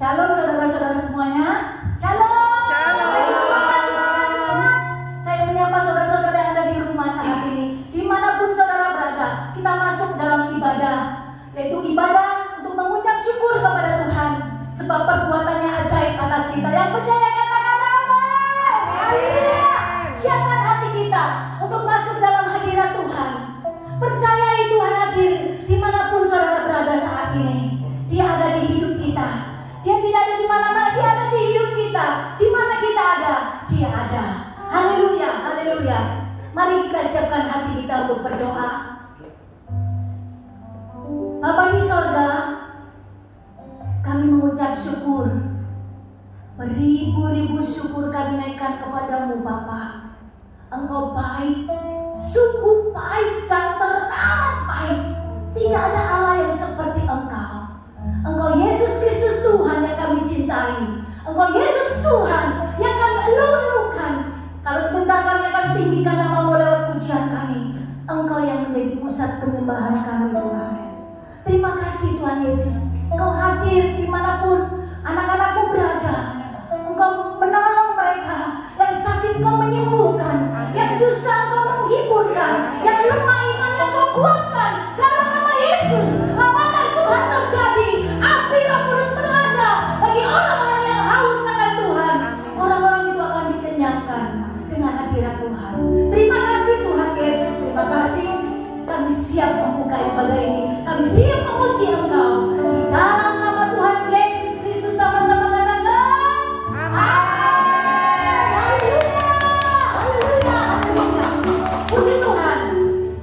Shalom saudara-saudara semuanya. Shalom. Semangat. Saya menyapa saudara-saudara yang ada di rumah saat ini. Dimanapun saudara berada, kita masuk dalam ibadah, yaitu ibadah untuk mengucap syukur kepada Tuhan, sebab perbuatannya ajaib atas kita. Yang percaya katakan amin. Haleluya. Siapkan hati kita untuk masuk dalam hadirat Tuhan. Percayai Tuhan hadir dimanapun saudara berada saat ini. Dia ada di hidup kita. Dia tidak ada di mana-mana, dia ada di hidup kita. Di mana kita ada, dia ada. Haleluya, haleluya. Mari kita siapkan hati kita untuk berdoa. Bapa di sorga, kami mengucap syukur. Beribu-ribu syukur kami naikkan kepadamu Bapa. Engkau baik, sungguh baik dan teramat baik. Tidak ada Allah yang seperti Engkau. Engkau Yesus Kristus Tuhan yang kami cintai. Engkau Yesus Tuhan yang kami elu-elukan. Kalau sebentar kami akan tinggikan nama-Mu lewat pujian kami. Engkau yang menjadi pusat penyembahan kami Tuhan. Terima kasih Tuhan Yesus. Engkau hadir dimanapun anak-anakmu berada. Engkau menolong mereka. Yang sakit Engkau menyembuhkan. Yang susah Engkau menghiburkan. Yang lemah imannya Engkau kuatkan. Dalam nama Yesus, lawatan Tuhan terjadi. Api Roh Kudus melanda bagi orang-orang yang haus akan Tuhan. Orang-orang itu akan dikenyangkan dengan hadirat Tuhan. Terima kasih Tuhan Yesus. Terima kasih. Kami siap membuka ibadah ini. Kami siap memuji Engkau. Di dalam nama Tuhan Yesus Kristus sama-sama katakan amin. Haleluya. Haleluya. Haleluya. Puji Tuhan.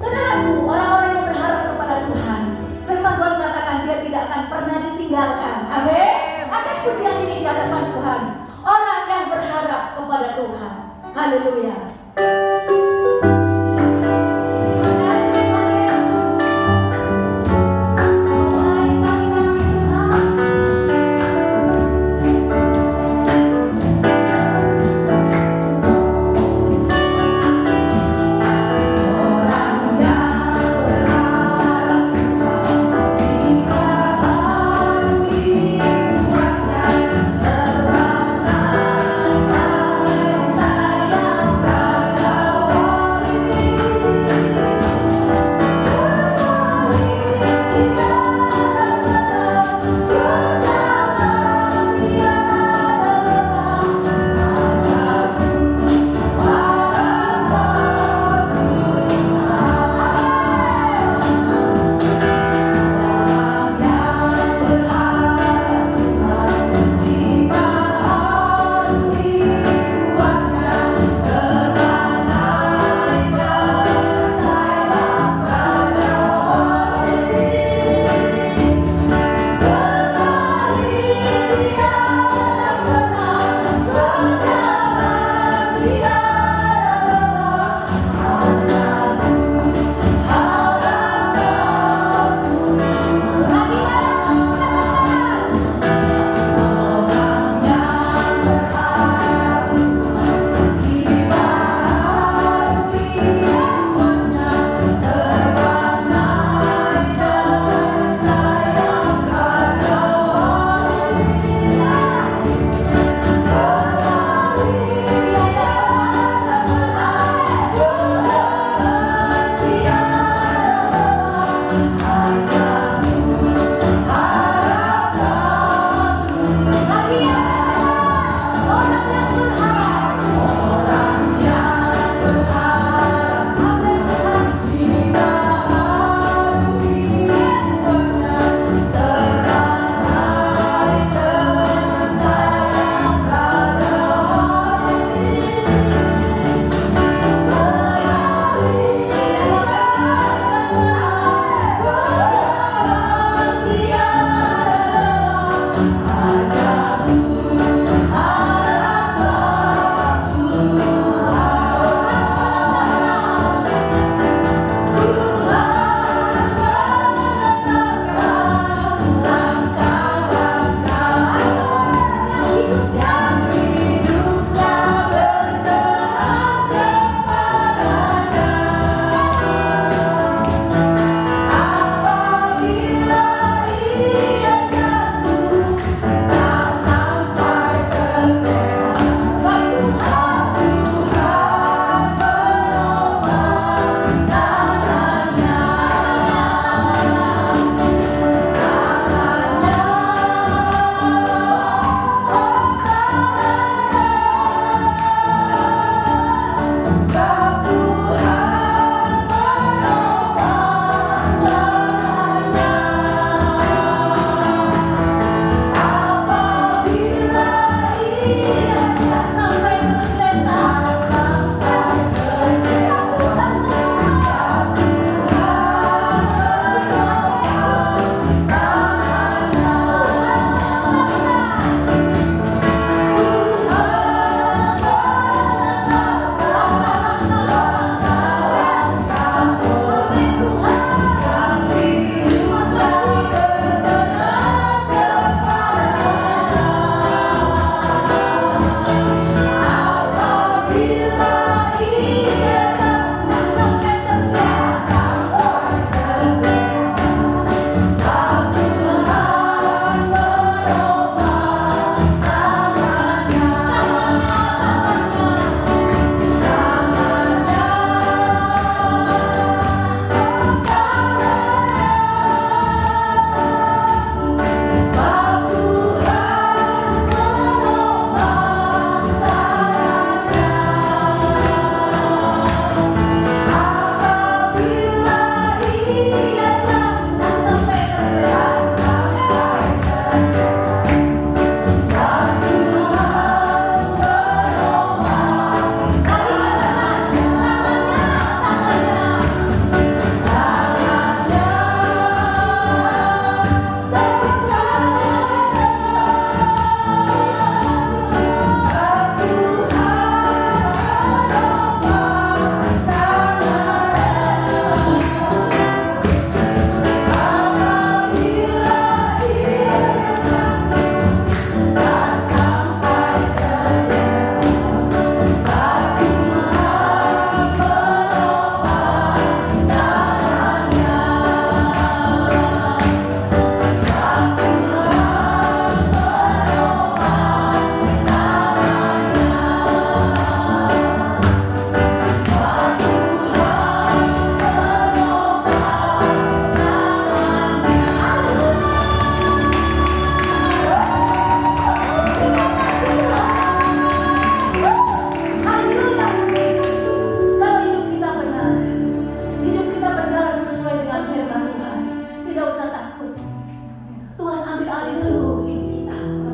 Saudaraku, orang-orang yang berharap kepada Tuhan, firman Tuhan katakan dia tidak akan pernah ditinggalkan. Amin. Akan pujian ini di hadapan Tuhan. Orang yang berharap kepada Tuhan. Haleluya. Sayang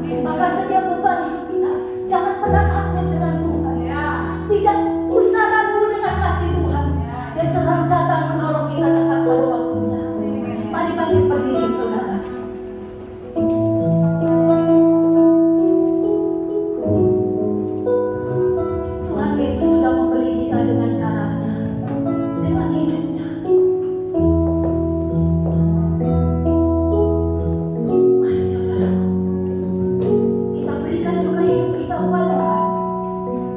Maka setiap beban hidup kita, jangan pernah takut dengan Tuhan. Tidak usah ragu dengan kasih Tuhan. Dia selalu datang menolong kita tepat pada waktunya. Mari bagi berdiri saudara. Tuhan Yesus sudah membeli kita dengan darahnya, dengan hidupnya. Mari saudara, kita berikan juga hidup kita kepada Tuhan.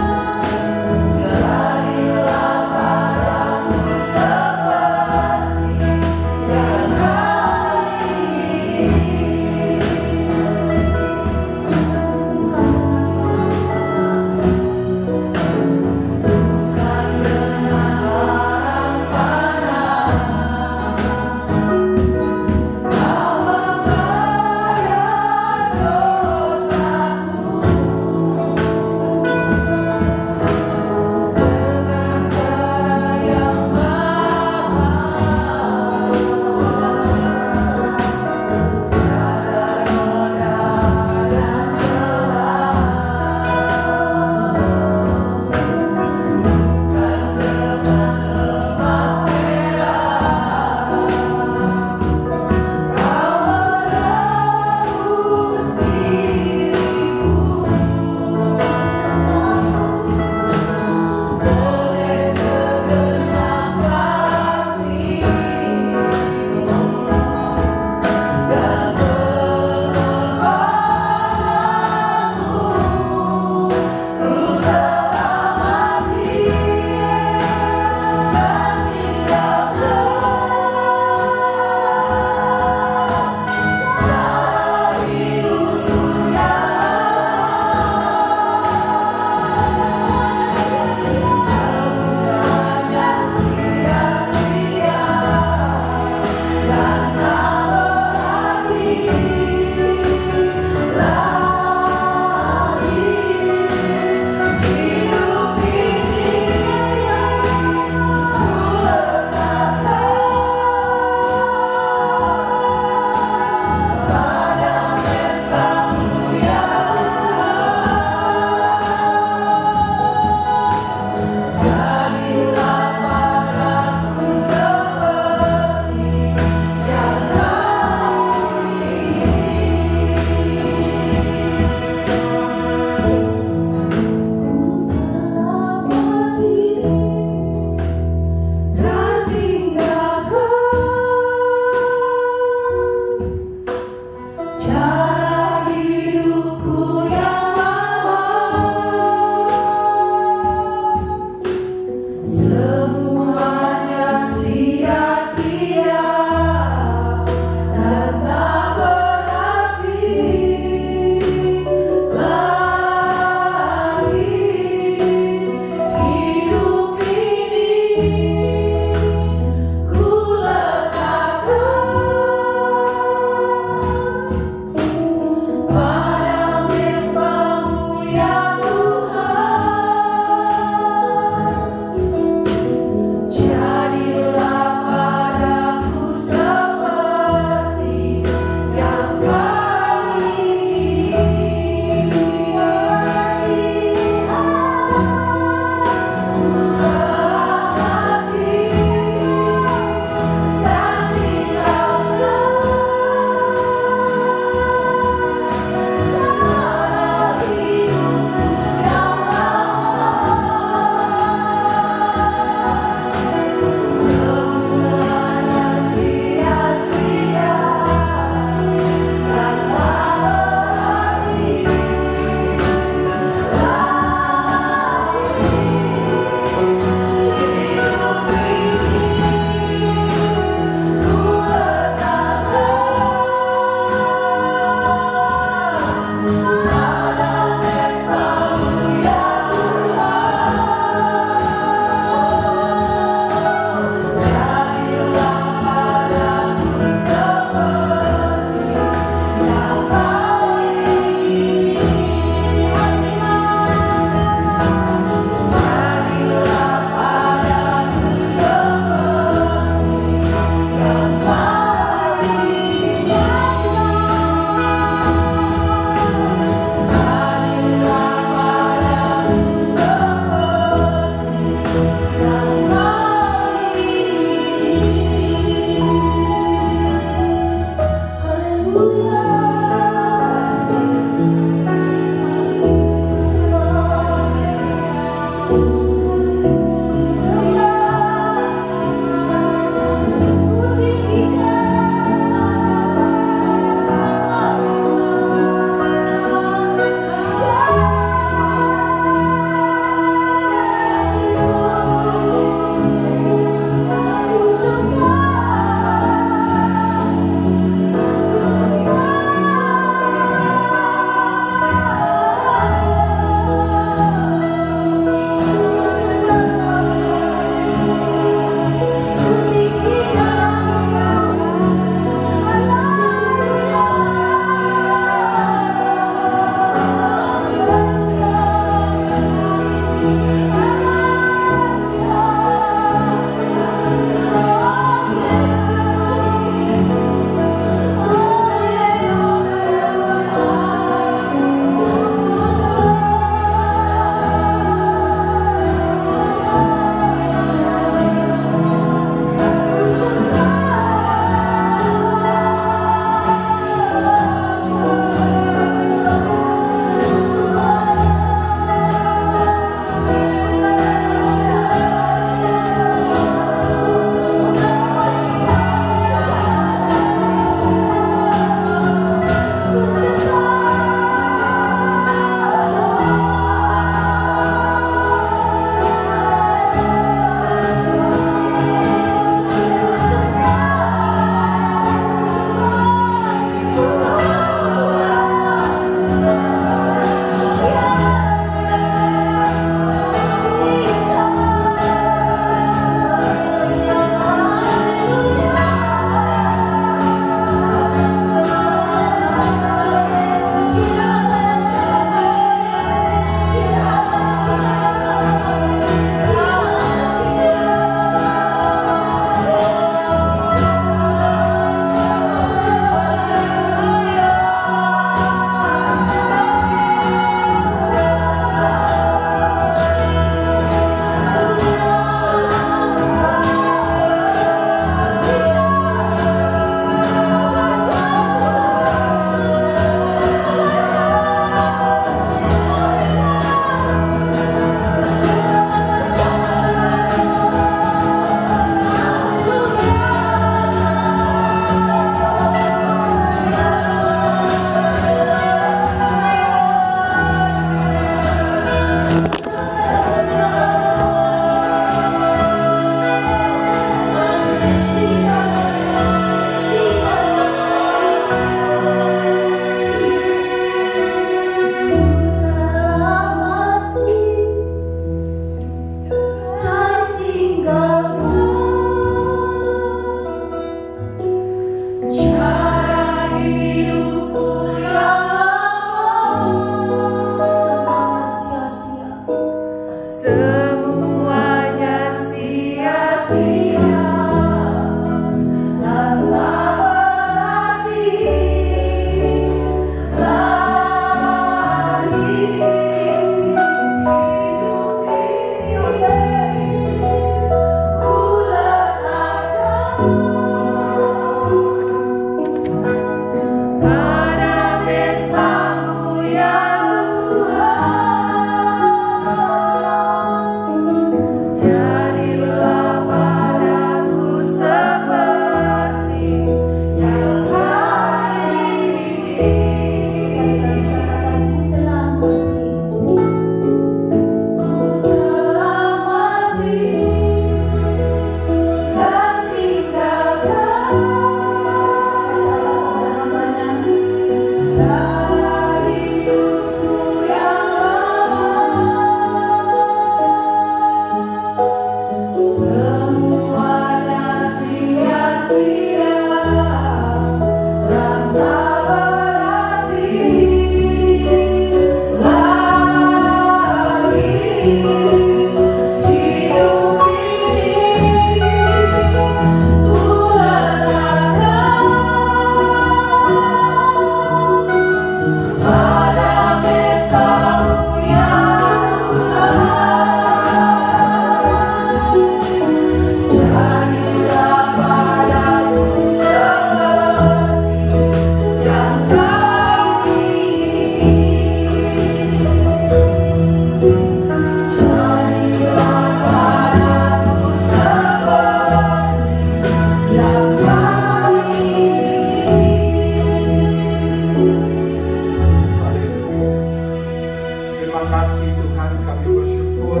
Terima kasih Tuhan, kami bersyukur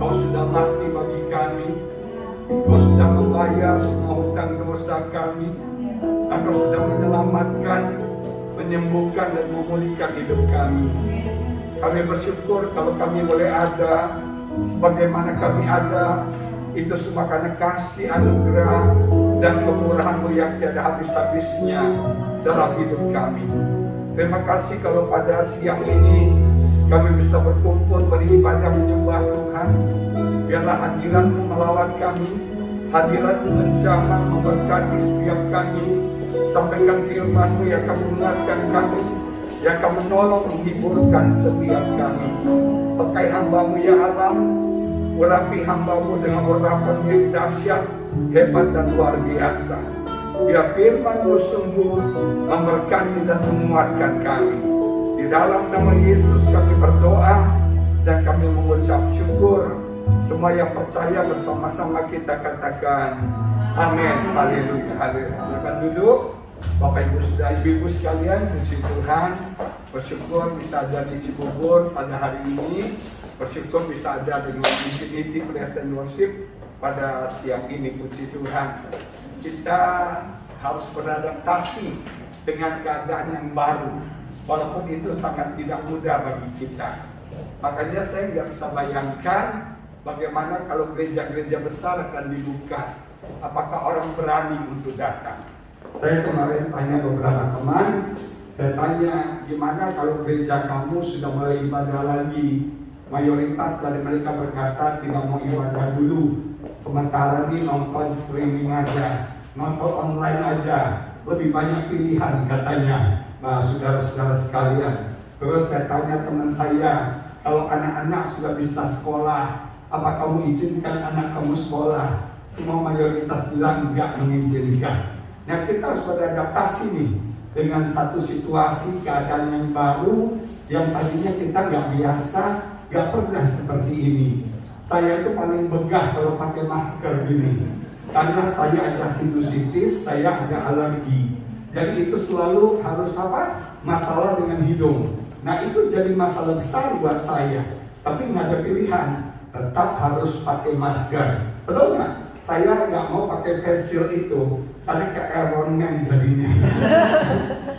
Kau sudah mati bagi kami. Kau sudah membayar semua hutang dosa kami. Dan Kau sudah menyelamatkan, menyembuhkan dan memulihkan hidup kami. Kami bersyukur kalau kami boleh ada sebagaimana kami ada, itu semua karena kasih anugerah dan kemurahan-Mu yang tiada habis-habisnya dalam hidup kami. Terima kasih kalau pada siang ini kami bisa berkumpul beribadah menyembah Tuhan. Biarlah hadirat-Mu melawat kami, hadirat-Mu menjamah memberkati setiap kami. Sampaikan firman-Mu yang akan menguatkan kami, yang akan menolong menghiburkan setiap kami. Pakai hamba-Mu ya Allah, urapi hamba-Mu dengan urapan yang dahsyat, hebat dan luar biasa. Biar firman-Mu sungguh memberkati dan menguatkan kami. Di dalam nama Yesus kami berdoa dan kami mengucap syukur. Semua yang percaya bersama-sama kita katakan amin. Haleluya, haleluya. Silakan duduk. Bapak Ibu sudah Ibu sekalian, puji Tuhan. Bersyukur bisa ada di Cibubur pada hari ini. Bersyukur bisa ada dengan Infinity Praise and Worship pada siang ini, puji Tuhan. Kita harus beradaptasi dengan keadaan yang baru, walaupun itu sangat tidak mudah bagi kita. Makanya saya nggak bisa bayangkan bagaimana kalau gereja-gereja besar akan dibuka. Apakah orang berani untuk datang? Saya kemarin tanya beberapa teman, saya tanya gimana kalau gereja kamu sudah mulai ibadah lagi. Mayoritas dari mereka berkata tidak mau ibadah dulu, sementara ini nonton streaming aja, nonton online aja, lebih banyak pilihan katanya. Nah, saudara-saudara sekalian, terus saya tanya teman saya, kalau anak-anak sudah bisa sekolah, apa kamu izinkan anak kamu sekolah? Semua mayoritas bilang enggak mengizinkan. Nah, kita harus beradaptasi nih dengan satu situasi keadaan yang baru yang tadinya kita nggak biasa, nggak pernah seperti ini. Saya itu paling begah kalau pakai masker gini, karena saya ada sinusitis, saya ada alergi. Jadi itu selalu harus apa? Masalah dengan hidung. Nah, itu jadi masalah besar buat saya. Tapi nggak ada pilihan, tetap harus pakai masker. Betul nggak? Saya nggak mau pakai face shield itu, karena kayak Iron Man jadinya.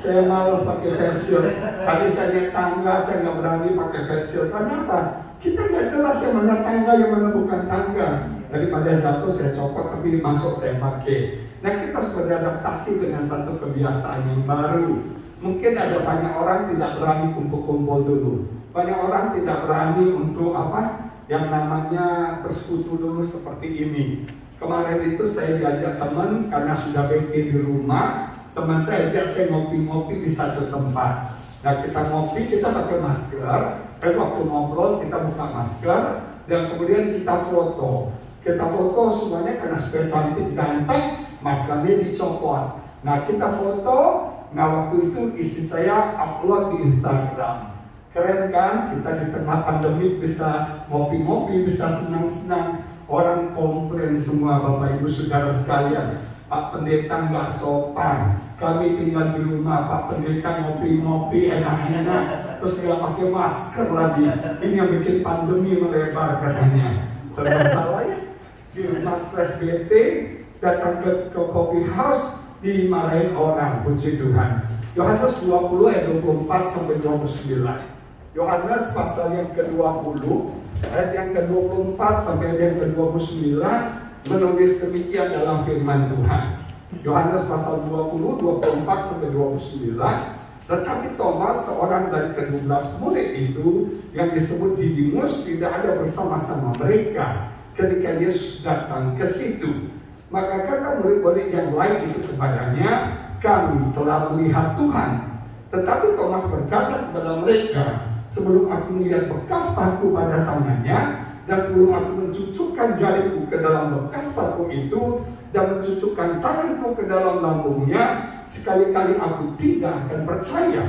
Saya malas pakai face shield. Tadi saya naik tangga, saya nggak berani pakai face shield. Kenapa? Kita nggak jelas yang mana tangga, yang mana bukan tangga. Daripada jatuh saya copot, tapi masuk saya pakai. Nah, kita harus beradaptasi dengan satu kebiasaan yang baru. Mungkin ada banyak orang tidak berani kumpul-kumpul dulu. Banyak orang tidak berani untuk apa? Yang namanya bersekutu dulu seperti ini. Kemarin itu saya diajak teman karena sudah bete di rumah. Teman saya ajak saya ngopi-ngopi di satu tempat. Nah, kita ngopi, kita pakai masker. Waktu ngobrol kita buka masker dan kemudian kita foto. Kita foto semuanya karena supaya cantik ganteng, maskernya dicopot. Nah, kita foto. Nah, waktu itu isi saya upload di Instagram. Keren kan? Kita di tengah pandemi bisa ngopi-ngopi, bisa senang-senang. Orang komplain semua, Bapak Ibu Saudara sekalian. Pak Pendeta nggak sopan. Kami tinggal di rumah, Pak Pendeta ngopi-ngopi enak-enak, terus nggak pakai masker lagi. Ini yang bikin pandemi melebar katanya. Salah ya? Di rumah stres BT, datang ke coffee house, dimarahin orang, puji Tuhan. Yohanes 20 ayat 24 sampai 29. Yohanes pasal yang ke-20 ayat yang ke-24 sampai ayat yang ke-29 menulis demikian dalam firman Tuhan. Yohanes pasal 20, 24 sampai 29. Tetapi Thomas, seorang dari ke-12 murid itu yang disebut Didimus, tidak ada bersama-sama mereka ketika Yesus datang ke situ. Maka kata murid-murid yang lain itu kepadanya, kami telah melihat Tuhan. Tetapi Thomas berkata kepada mereka, sebelum aku melihat bekas paku pada tangannya, dan sebelum aku mencucukkan jariku ke dalam bekas paku itu, dan mencucukkan tanganku ke dalam lambungnya, sekali-kali aku tidak akan percaya.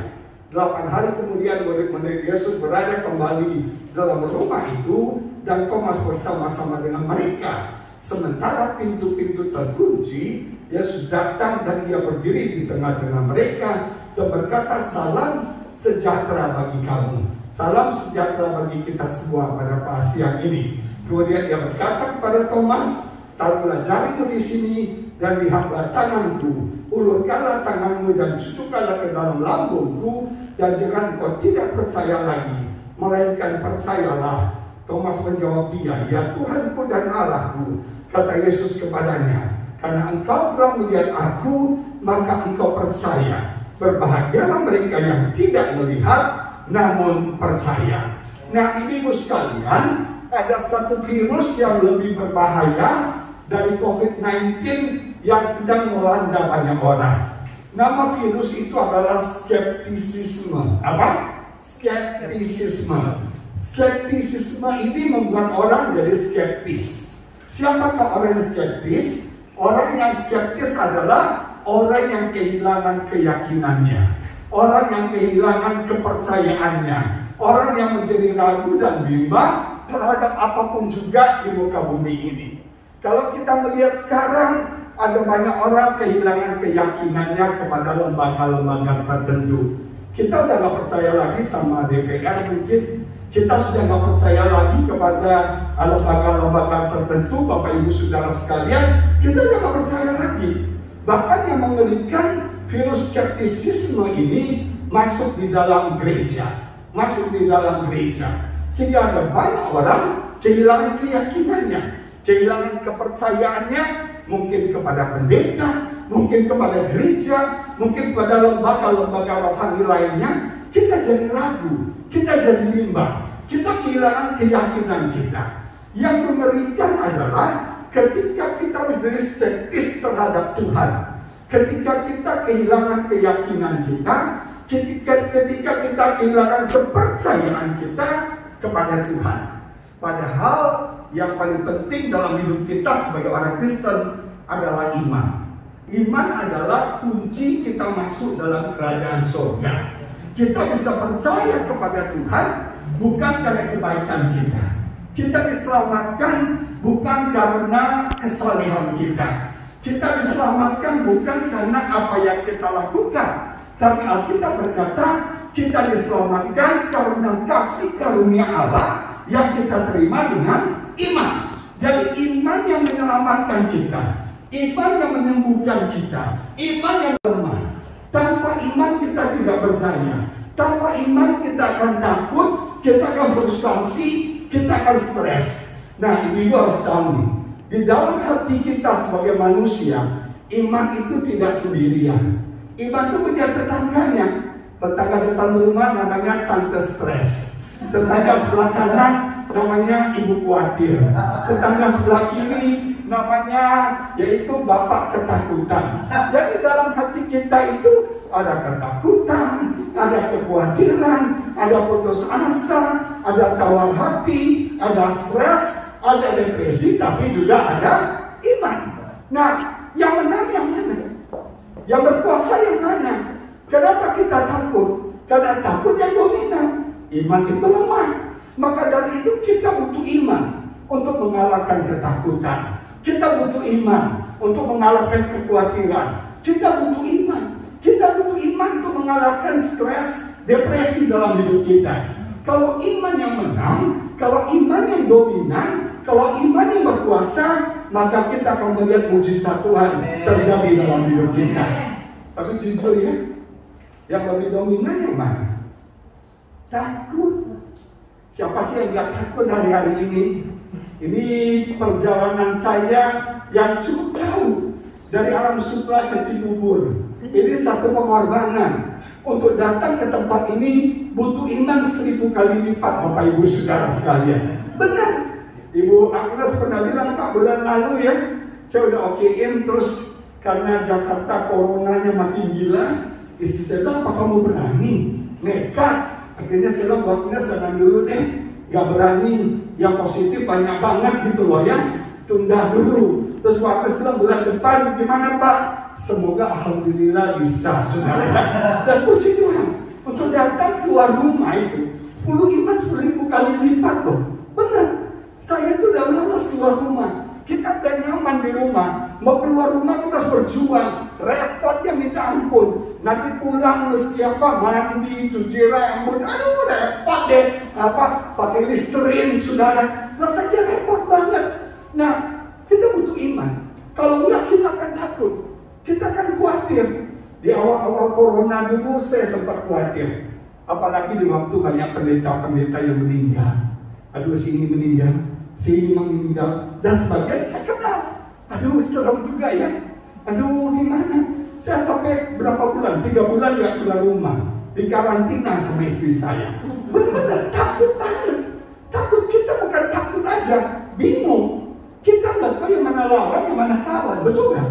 8 hari kemudian murid-murid Yesus berada kembali dalam rumah itu, dan Thomas bersama-sama dengan mereka. Sementara pintu-pintu terkunci, Yesus datang dan ia berdiri di tengah-tengah mereka dan berkata, salam. sejahtera bagi kamu. Salam sejahtera bagi kita semua pada siang ini. Kemudian dia berkata kepada Thomas, taruhlah jarimu di sini dan lihatlah tanganku. Ulurkanlah tanganmu dan cucukkanlah ke dalam lambungku, dan jangan kau tidak percaya lagi, melainkan percayalah. Thomas menjawab dia, ya Tuhanku dan Allahku. Kata Yesus kepadanya, karena engkau telah melihat aku, maka engkau percaya. Berbahagialah mereka yang tidak melihat, namun percaya. Nah, ibu sekalian, ada satu virus yang lebih berbahaya dari COVID-19 yang sedang melanda banyak orang. Nama virus itu adalah skeptisisme. Apa? Skeptisisme. Skeptisisme ini membuat orang jadi skeptis. Siapakah orang yang skeptis? Orang yang skeptis adalah orang yang kehilangan keyakinannya, orang yang kehilangan kepercayaannya, orang yang menjadi ragu dan bimbang terhadap apapun juga di muka bumi ini. Kalau kita melihat sekarang, ada banyak orang kehilangan keyakinannya kepada lembaga-lembaga tertentu. Kita udah gak percaya lagi sama DPR mungkin. Kita sudah gak percaya lagi kepada lembaga-lembaga tertentu, Bapak Ibu Saudara sekalian. Kita udah gak percaya lagi. Bahkan yang mengerikan, virus skeptisisme ini masuk di dalam gereja. Masuk di dalam gereja. Sehingga ada banyak orang kehilangan keyakinannya, kehilangan kepercayaannya, mungkin kepada pendeta, mungkin kepada gereja, mungkin kepada lembaga-lembaga rohani lainnya. Kita jadi ragu, kita jadi bimbang, kita kehilangan keyakinan kita. Yang mengerikan adalah ketika kita menjadi skeptis terhadap Tuhan, ketika kita kehilangan keyakinan kita, ketika kita kehilangan kepercayaan kita kepada Tuhan. Padahal yang paling penting dalam hidup kita sebagai orang Kristen adalah iman. Iman adalah kunci kita masuk dalam kerajaan surga. Kita bisa percaya kepada Tuhan bukan karena kebaikan kita. Kita diselamatkan bukan karena kesalehan kita. Kita diselamatkan bukan karena apa yang kita lakukan. Tapi Alkitab berkata, kita diselamatkan karena kasih karunia Allah yang kita terima dengan iman. Jadi iman yang menyelamatkan kita, iman yang menyembuhkan kita, iman yang lemah. Tanpa iman kita tidak berdaya. Tanpa iman kita akan takut, kita akan frustasi, kita akan stres. Nah, ibu harus tahu nih, di dalam hati kita sebagai manusia, iman itu tidak sendirian. Iman itu punya tetangganya. Tetangga depan rumah namanya tante stres. Tetangga sebelah kanan namanya ibu khawatir. Tetangga sebelah kiri namanya yaitu bapak ketakutan. Jadi dalam hati kita itu ada ketakutan, ada kekhawatiran, ada putus asa, ada tawar hati, ada stres, ada depresi, tapi juga ada iman. Nah, yang menang yang mana? Yang berkuasa yang mana? Kenapa kita takut? Karena takut yang dominan. Iman itu lemah. Maka dari itu kita butuh iman untuk mengalahkan ketakutan. Kita butuh iman untuk mengalahkan kekhawatiran. Kita butuh iman. Kita butuh iman untuk mengalahkan stres, depresi dalam hidup kita. Kalau iman yang menang, kalau iman yang dominan, kalau iman yang berkuasa, maka kita akan melihat mujizat Tuhan terjadi dalam hidup kita. Tapi jujur ya, yang lebih dominan yang mana? Takut. Siapa sih yang gak takut hari-hari ini? Ini perjalanan saya yang cukup jauh dari Alam Sutra ke Cibubur. Ini satu pengorbanan. Untuk datang ke tempat ini butuh iman 1000 kali lipat, Bapak Ibu Saudara sekalian. Benar. Ibu Agnes pernah bilang 4 bulan lalu ya, saya udah okein, terus karena Jakarta coronanya makin gila, istri saya bilang, apa kamu berani? Nekat. Akhirnya saya bilang, buat Agnes jangan dulu deh, gak berani. Yang positif banyak banget gitu loh ya, tunda dulu. Terus waktu bilang bulan depan gimana Pak? Semoga alhamdulillah bisa, saudara. Dan puji Tuhan, untuk datang keluar rumah itu 10 iman 10.000 kali lipat loh. Benar, saya tuh udah malas keluar rumah. Kita udah nyaman di rumah. Mau keluar rumah kita harus berjuang. Repotnya minta ampun. Nanti pulang mesti mandi, cuci rambut. Aduh, repot deh. Pakai Listerine, saudara. Rasanya repot banget. Nah, kita butuh iman. Kalau enggak, kita akan takut. Kita akan khawatir. Di awal-awal corona dulu saya sempat khawatir. Apalagi di waktu banyak pendeta-pendeta yang meninggal. Aduh, si ini meninggal, si ini meninggal, dan sebagian saya kenal. Aduh, serem juga ya. Aduh, gimana? Saya sampai berapa bulan? 3 bulan nggak keluar rumah. Di karantina sama istri saya. Benar-benar takut banget. Takut, kita bukan takut aja, bingung. Kita nggak tahu yang mana lawan, yang mana kawan. Betul nggak?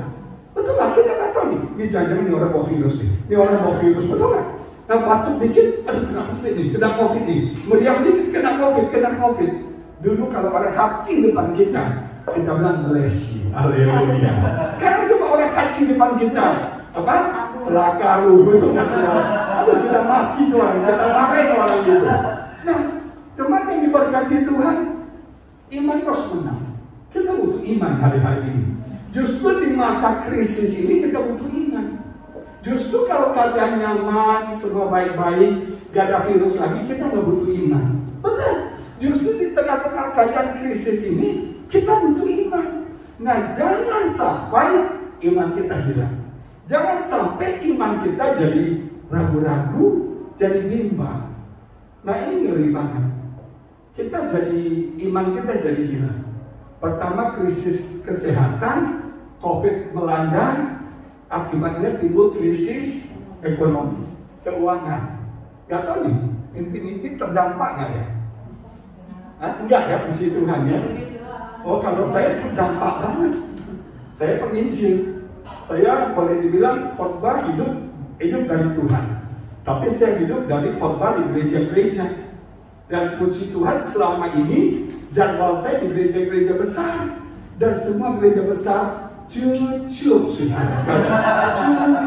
Betul nggak? Kita nggak tahu nih. Ini jangan-jangan ini orang bawa virus nih. Ini orang bawa virus, betul nggak? Nah, batuk dikit, aduh kena COVID nih, kena COVID nih. Meriang dikit, kena COVID. Dulu kalau orang haji depan kita bilang bless you, haleluya. Karena cuma orang haji depan kita, selaka lu, betul nggak selaka? Aduh, kita maki tuh orang, kita marahin orang gitu. Nah, cuma yang diberkati Tuhan, iman terus menang. Kita butuh iman hari-hari ini. Justru di masa krisis ini kita butuh iman. Justru kalau keadaan nyaman, semua baik-baik, gak ada virus lagi, kita gak butuh iman. Benar. Justru di tengah-tengah keadaan krisis ini, kita butuh iman. Nah, jangan sampai iman kita hilang. Jangan sampai iman kita jadi ragu-ragu, jadi bimbang. Nah, ini ngeri banget. Iman kita jadi hilang. Pertama, krisis kesehatan, COVID melanda. Akibatnya timbul krisis ekonomi, keuangan. Gak tahu nih, Infinity terdampak nggak ya? Enggak ya, puji Tuhan ya. Oh, kalau saya terdampak banget. Saya penginjil. Saya boleh dibilang khotbah hidup dari Tuhan. Tapi saya hidup dari khotbah di gereja-gereja. Dan puji Tuhan selama ini jadwal saya di gereja-gereja besar. Dan semua gereja besar cukup sudah sekarang, cukup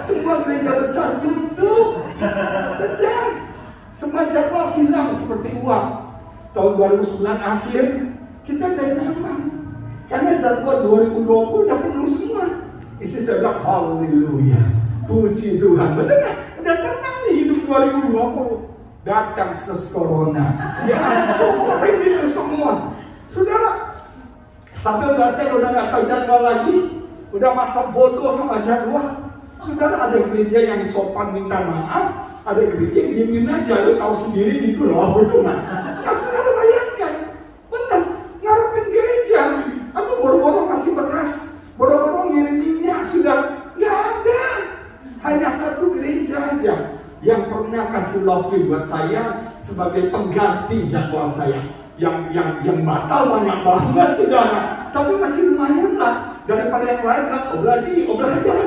semua gereja besar tutup, benar. Semua jadwal hilang seperti uang. Tahun 2009 akhir kita dari aman karena jadwal 2020 udah penuh semua. Isi saya bilang haleluya, puji Tuhan. Betul nggak? Udah tenang nih hidup 2020. Datang corona, ya hancurin itu semua, saudara. Sampai saya udah nggak tahu jadwal lagi, udah masa bodoh sama jadwal. Saudara, ada gereja yang sopan minta maaf, ada gereja yang diemin aja, lu tahu sendiri gitu loh, betul nggak? Nah, saudara bayangkan, benar, ngarepin gereja, atau boro-boro kasih beras, boro-boro ngirim minyak, sudah nggak ada. Hanya satu gereja aja yang pernah kasih love buat saya sebagai pengganti jadwal saya. Yang batal banyak banget, saudara. Tapi masih lumayan lah daripada yang lain lah. Obladi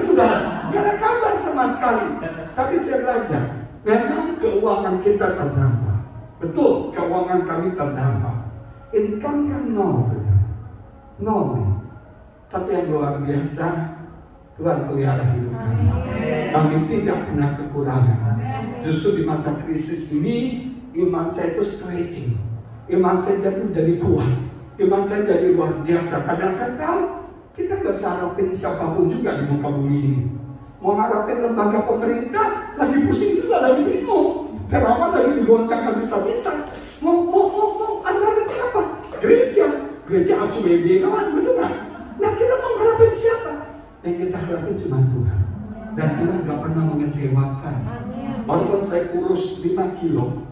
saudara. Gak ada kabar sama sekali. Tapi saya belajar, memang keuangan kita terdampak. Betul, keuangan kami terdampak. Income kan nol. Tapi yang luar biasa, Tuhan pelihara hidup kami. Kami tidak pernah kekurangan. Justru di masa krisis ini, iman saya itu stretching. Iman saya jadi kuat. Iman saya jadi luar biasa. Kadang saya tahu kita gak bisa harapin siapapun juga di muka bumi ini. Mau harapin lembaga pemerintah lagi pusing juga, lagi bingung. Terawat lagi digoncang gak bisa-bisa. Mau anggaran siapa? Gereja ACBD kawan, betul gak? Nah, kita mau harapin siapa? Yang kita harapin cuma Tuhan. Dan Tuhan gak pernah mengecewakan. Walaupun saya kurus 5 kilo,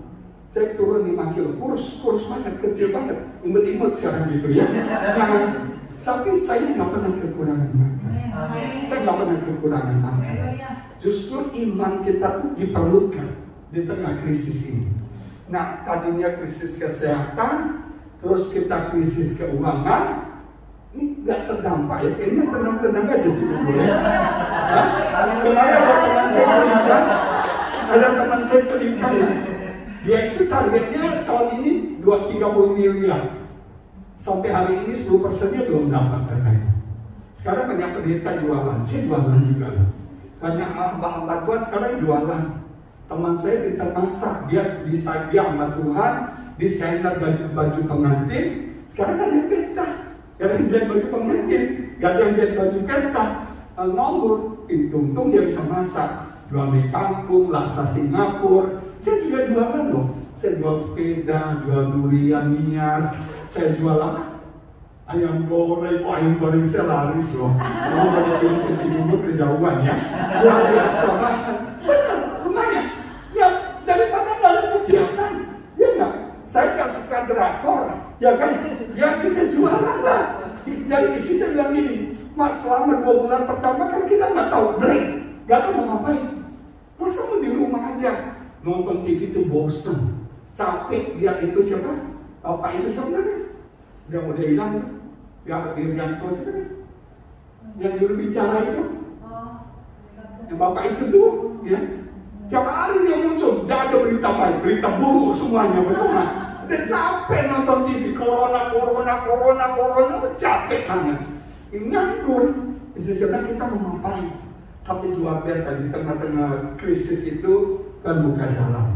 saya turun 5 kilo, kurus banget, kecil banget, imut-imut sekarang gitu ya. Nah, tapi saya nggak pernah kekurangan makan. Saya nggak pernah kekurangan makan. Justru iman kita tuh diperlukan di tengah krisis ini. Nah, tadinya krisis kesehatan, terus kita krisis keuangan, ini nggak terdampak ya. Kayaknya tenang-tenang aja cukup boleh. Kemarin ada teman saya cerita. Dia itu targetnya tahun ini 30 miliar. Sampai hari ini 10%-nya belum dapat katanya. Sekarang banyak pendeta jualan, saya jualan juga. Banyak hamba Tuhan sekarang jualan. Teman saya kita masak, dia sama Tuhan, desainer baju pengantin. Sekarang ada pesta, gak ada yang jahit baju pengantin, gak ada yang jahit baju pesta. nganggur, untung dia bisa masak, jual mie kampung, laksa Singapura. Saya juga jualan loh. Saya jual sepeda, jual durian nias, saya jual ayam goreng. Oh, ayam goreng saya laris loh. Kalau banyak yang Cibubur kejauhan ya. Luar biasa banget. Benar, lumayan. Ya, daripada nggak ada kegiatan. Ya nggak? Saya kan suka drakor. Ya kan? Ya kita jualan lah. Jadi isi saya bilang gini, Mak, selama 2 bulan pertama kan kita nggak tahu break. Nggak tahu mau ngapain. Masa mau di rumah aja. Nonton TV itu bosen. Capek, lihat itu siapa? Bapak itu siapa namanya? Udah hilang tuh. Ya, Irianto itu kan? Yang juru bicara itu. Yang bapak itu tuh, ya. Tiap hari dia muncul, tidak ada berita baik, berita buruk semuanya, betul nggak? Udah capek nonton TV, corona, capek banget. Nganggur. Sebenarnya kita mau ngapain? Tapi luar biasa di tengah-tengah krisis itu kan buka jalan.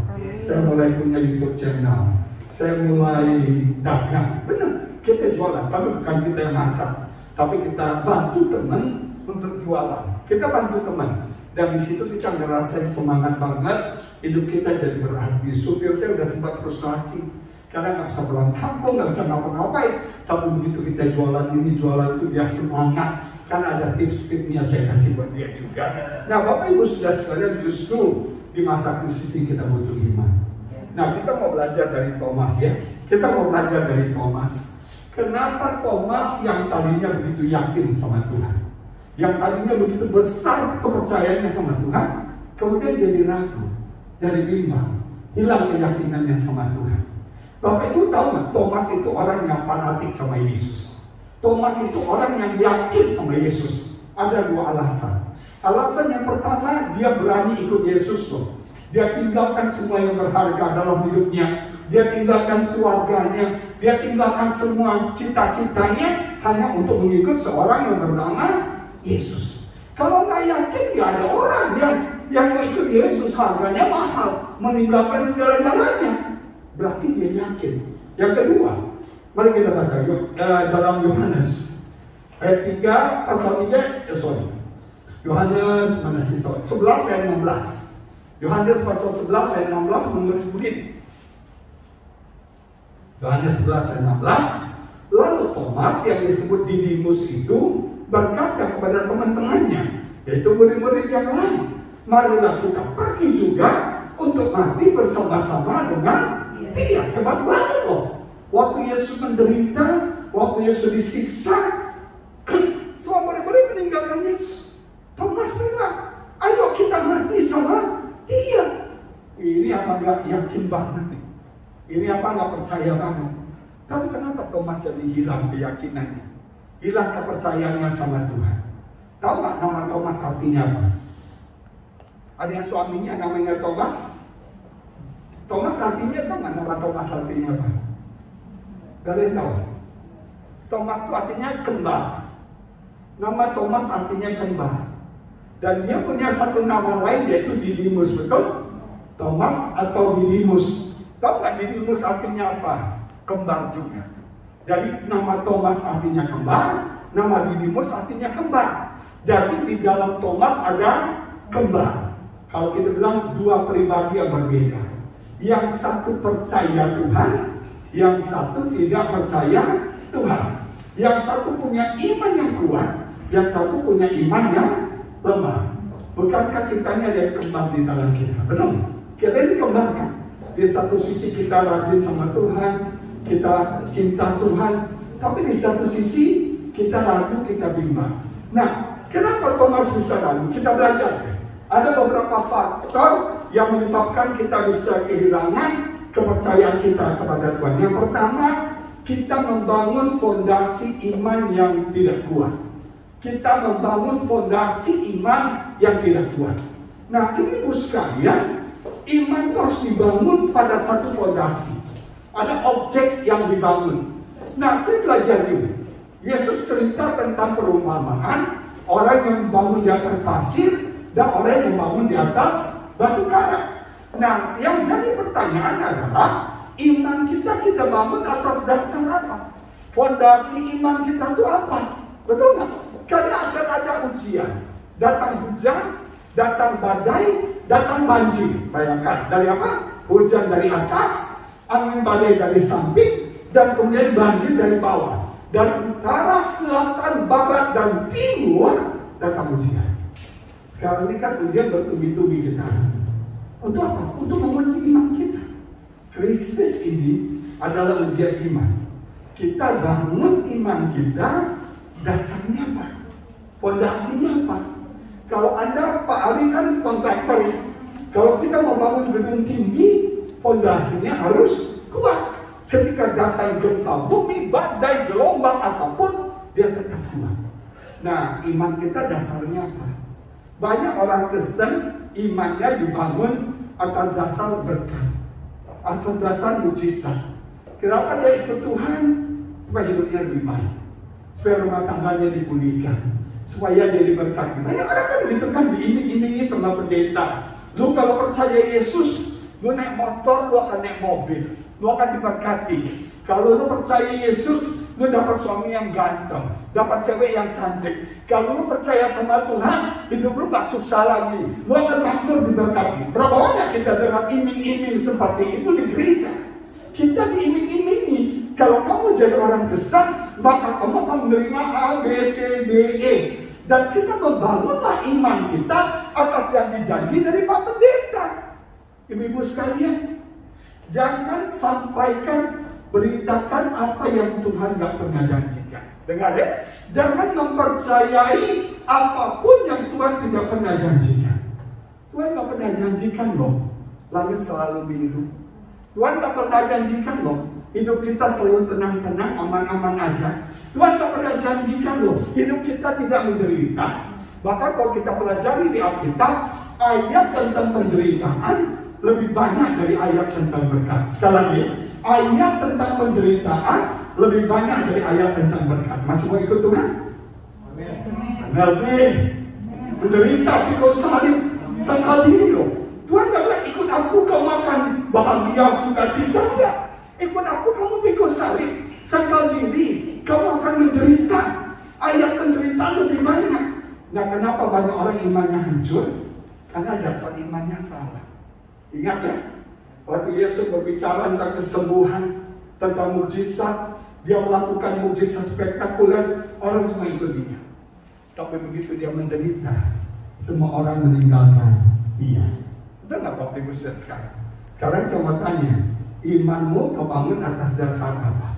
Saya mulai punya YouTube channel. Saya mulai dagang. Benar, kita jualan. Tapi bukan kita yang masak. Tapi kita bantu teman untuk jualan. Kita bantu teman. Dan di situ kita ngerasain semangat banget. Hidup kita jadi berarti. Supir saya udah sempat frustrasi. Karena nggak bisa pulang kampung, nggak bisa ngapa-ngapain. Tapi begitu kita jualan ini, jualan itu, dia semangat. Karena ada tips-tipsnya saya kasih buat dia juga. Nah, Bapak Ibu sudah sekalian, justru di masa krisis ini kita butuh iman. Nah, kita mau belajar dari Thomas ya. Kita mau belajar dari Thomas. Kenapa Thomas yang tadinya begitu yakin sama Tuhan, yang tadinya begitu besar kepercayaannya sama Tuhan, kemudian jadi ragu, jadi bimbang, hilang keyakinannya sama Tuhan. Bapak Ibu tahu nggak, Thomas itu orang yang fanatik sama Yesus. Thomas itu orang yang yakin sama Yesus. Ada 2 alasan. Alasan yang pertama, dia berani ikut Yesus loh. Dia tinggalkan semua yang berharga dalam hidupnya. Dia tinggalkan keluarganya. Dia tinggalkan semua cita-citanya hanya untuk mengikut seorang yang bernama Yesus. Kalau nggak yakin, nggak ada orang yang mau ikut Yesus. Harganya mahal, meninggalkan segala-galanya. Berarti dia yakin. Yang kedua, mari kita baca dalam Yohanes ayat 3 pasal 3. Yohanes mana sih? 11 ayat 16. Yohanes pasal 11 ayat 16 menulis begini. Yohanes 11 ayat 16. Lalu Thomas yang disebut Didimus itu berkata kepada teman-temannya, yaitu murid-murid yang lain, marilah kita pergi juga untuk mati bersama-sama dengan dia. Hebat banget loh. Waktu Yesus menderita, waktu Yesus disiksa, semua murid-murid meninggalkan Yesus. Thomas bilang, ayo kita mati sama dia. Ini apa gak yakin banget nih? Ini apa gak percaya banget? Tapi kenapa Thomas jadi hilang keyakinannya? Hilang kepercayaannya sama Tuhan. Tahu gak nama Thomas artinya apa? Ada yang suaminya namanya Thomas? Thomas artinya tahu gak nama Thomas artinya apa? Kalian tahu? Thomas artinya kembar. Nama Thomas artinya kembar. Dan dia punya satu nama lain yaitu Didimus, betul? Thomas atau Didimus. Tahu nggak Didimus artinya apa? Kembar juga. Jadi nama Thomas artinya kembar, nama Didimus artinya kembar. Jadi di dalam Thomas ada kembar. Kalau kita bilang 2 pribadi yang berbeda. Yang satu percaya Tuhan, yang satu tidak percaya Tuhan. Yang satu punya iman yang kuat, yang satu punya iman yang lemah. Bukankah kita ini ada yang kembang di dalam kita? Benar? Kita ini kembang kan? Di satu sisi kita rajin sama Tuhan, kita cinta Tuhan, tapi di satu sisi kita ragu, kita bimbang. Nah, kenapa Thomas bisa ragu? Kita belajar. Ada beberapa faktor yang menyebabkan kita bisa kehilangan kepercayaan kita kepada Tuhan. Yang pertama, kita membangun fondasi iman yang tidak kuat. Kita membangun fondasi iman yang tidak kuat. Nah, ini Ibu sekalian, iman harus dibangun pada satu fondasi. Ada objek yang dibangun. Nah, saya belajar dulu. Yesus cerita tentang perumpamaan orang yang membangun di atas pasir dan orang yang membangun di atas batu karang. Nah, yang jadi pertanyaan adalah iman kita bangun atas dasar apa? Fondasi iman kita itu apa? Betul nggak? Karena akan ada ujian. Datang hujan, datang badai, datang banjir. Bayangkan, dari apa? Hujan dari atas, angin badai dari samping, dan kemudian banjir dari bawah. Dari utara, selatan, barat, dan timur datang ujian. Sekarang ini kan ujian bertubi-tubi kita. Untuk apa? Untuk menguji iman kita. Krisis ini adalah ujian iman. Kita bangun iman kita, dasarnya apa? Fondasinya apa? Kalau Anda, Pak Ali kan kontraktor. Kalau kita mau bangun gedung tinggi, fondasinya harus kuat. Ketika datang gempa bumi, badai, gelombang apapun, dia tetap kuat. Nah, iman kita dasarnya apa? Banyak orang Kristen imannya dibangun atas dasar berkat, atas dasar mujizat. Kenapa dia ikut Tuhan? Supaya hidupnya lebih baik, supaya rumah tangganya dipulihkan, supaya dia diberkati. Banyak orang kan gitu kan, diiming-imingi sama pendeta. Lu kalau percaya Yesus, lu naik motor, lu akan naik mobil, lu akan diberkati. Kalau lu percaya Yesus, lu dapat suami yang ganteng, dapat cewek yang cantik. Kalau lu percaya sama Tuhan, hidup lu gak susah lagi, lu akan makmur diberkati. Berapa banyak kita dengar iming-iming seperti itu di gereja? Kita diiming-imingi. Kalau kamu jadi orang Kristen, maka kamu akan menerima A, B, C, D, E. Dan kita membangunlah iman kita atas janji-janji dari Pak Pendeta. Ibu-ibu sekalian, jangan sampaikan, beritakan apa yang Tuhan gak pernah janjikan. Dengar ya, jangan mempercayai apapun yang Tuhan tidak pernah janjikan. Tuhan gak pernah janjikan loh, langit selalu biru. Tuhan tak pernah janjikan loh, hidup kita selalu tenang-tenang, aman-aman aja. Tuhan tak pernah janjikan loh, hidup kita tidak menderita. Bahkan kalau kita pelajari di Alkitab, ayat tentang penderitaan lebih banyak dari ayat tentang berkat. Sekali lagi, ayat tentang penderitaan lebih banyak dari ayat tentang berkat. Masih mau ikut Tuhan? Nanti menderita, pikul salib, sangkal diri loh. Tuhan gak bilang ikut aku kamu akan bahagia, sukacita. Tidak. Ikut aku kamu pikul salib, sangkal diri, kamu akan menderita. Ayat penderitaan lebih banyak. Nah, kenapa banyak orang imannya hancur? Karena dasar imannya salah. Ingat ya, waktu Yesus berbicara tentang kesembuhan, tentang mujizat, dia melakukan mujizat spektakuler, orang semua ikut dia. Tapi begitu dia menderita, semua orang meninggalkan dia. Betul nggak Bapak Ibu sekarang? Sekarang saya mau tanya, imanmu kebangun atas dasar apa?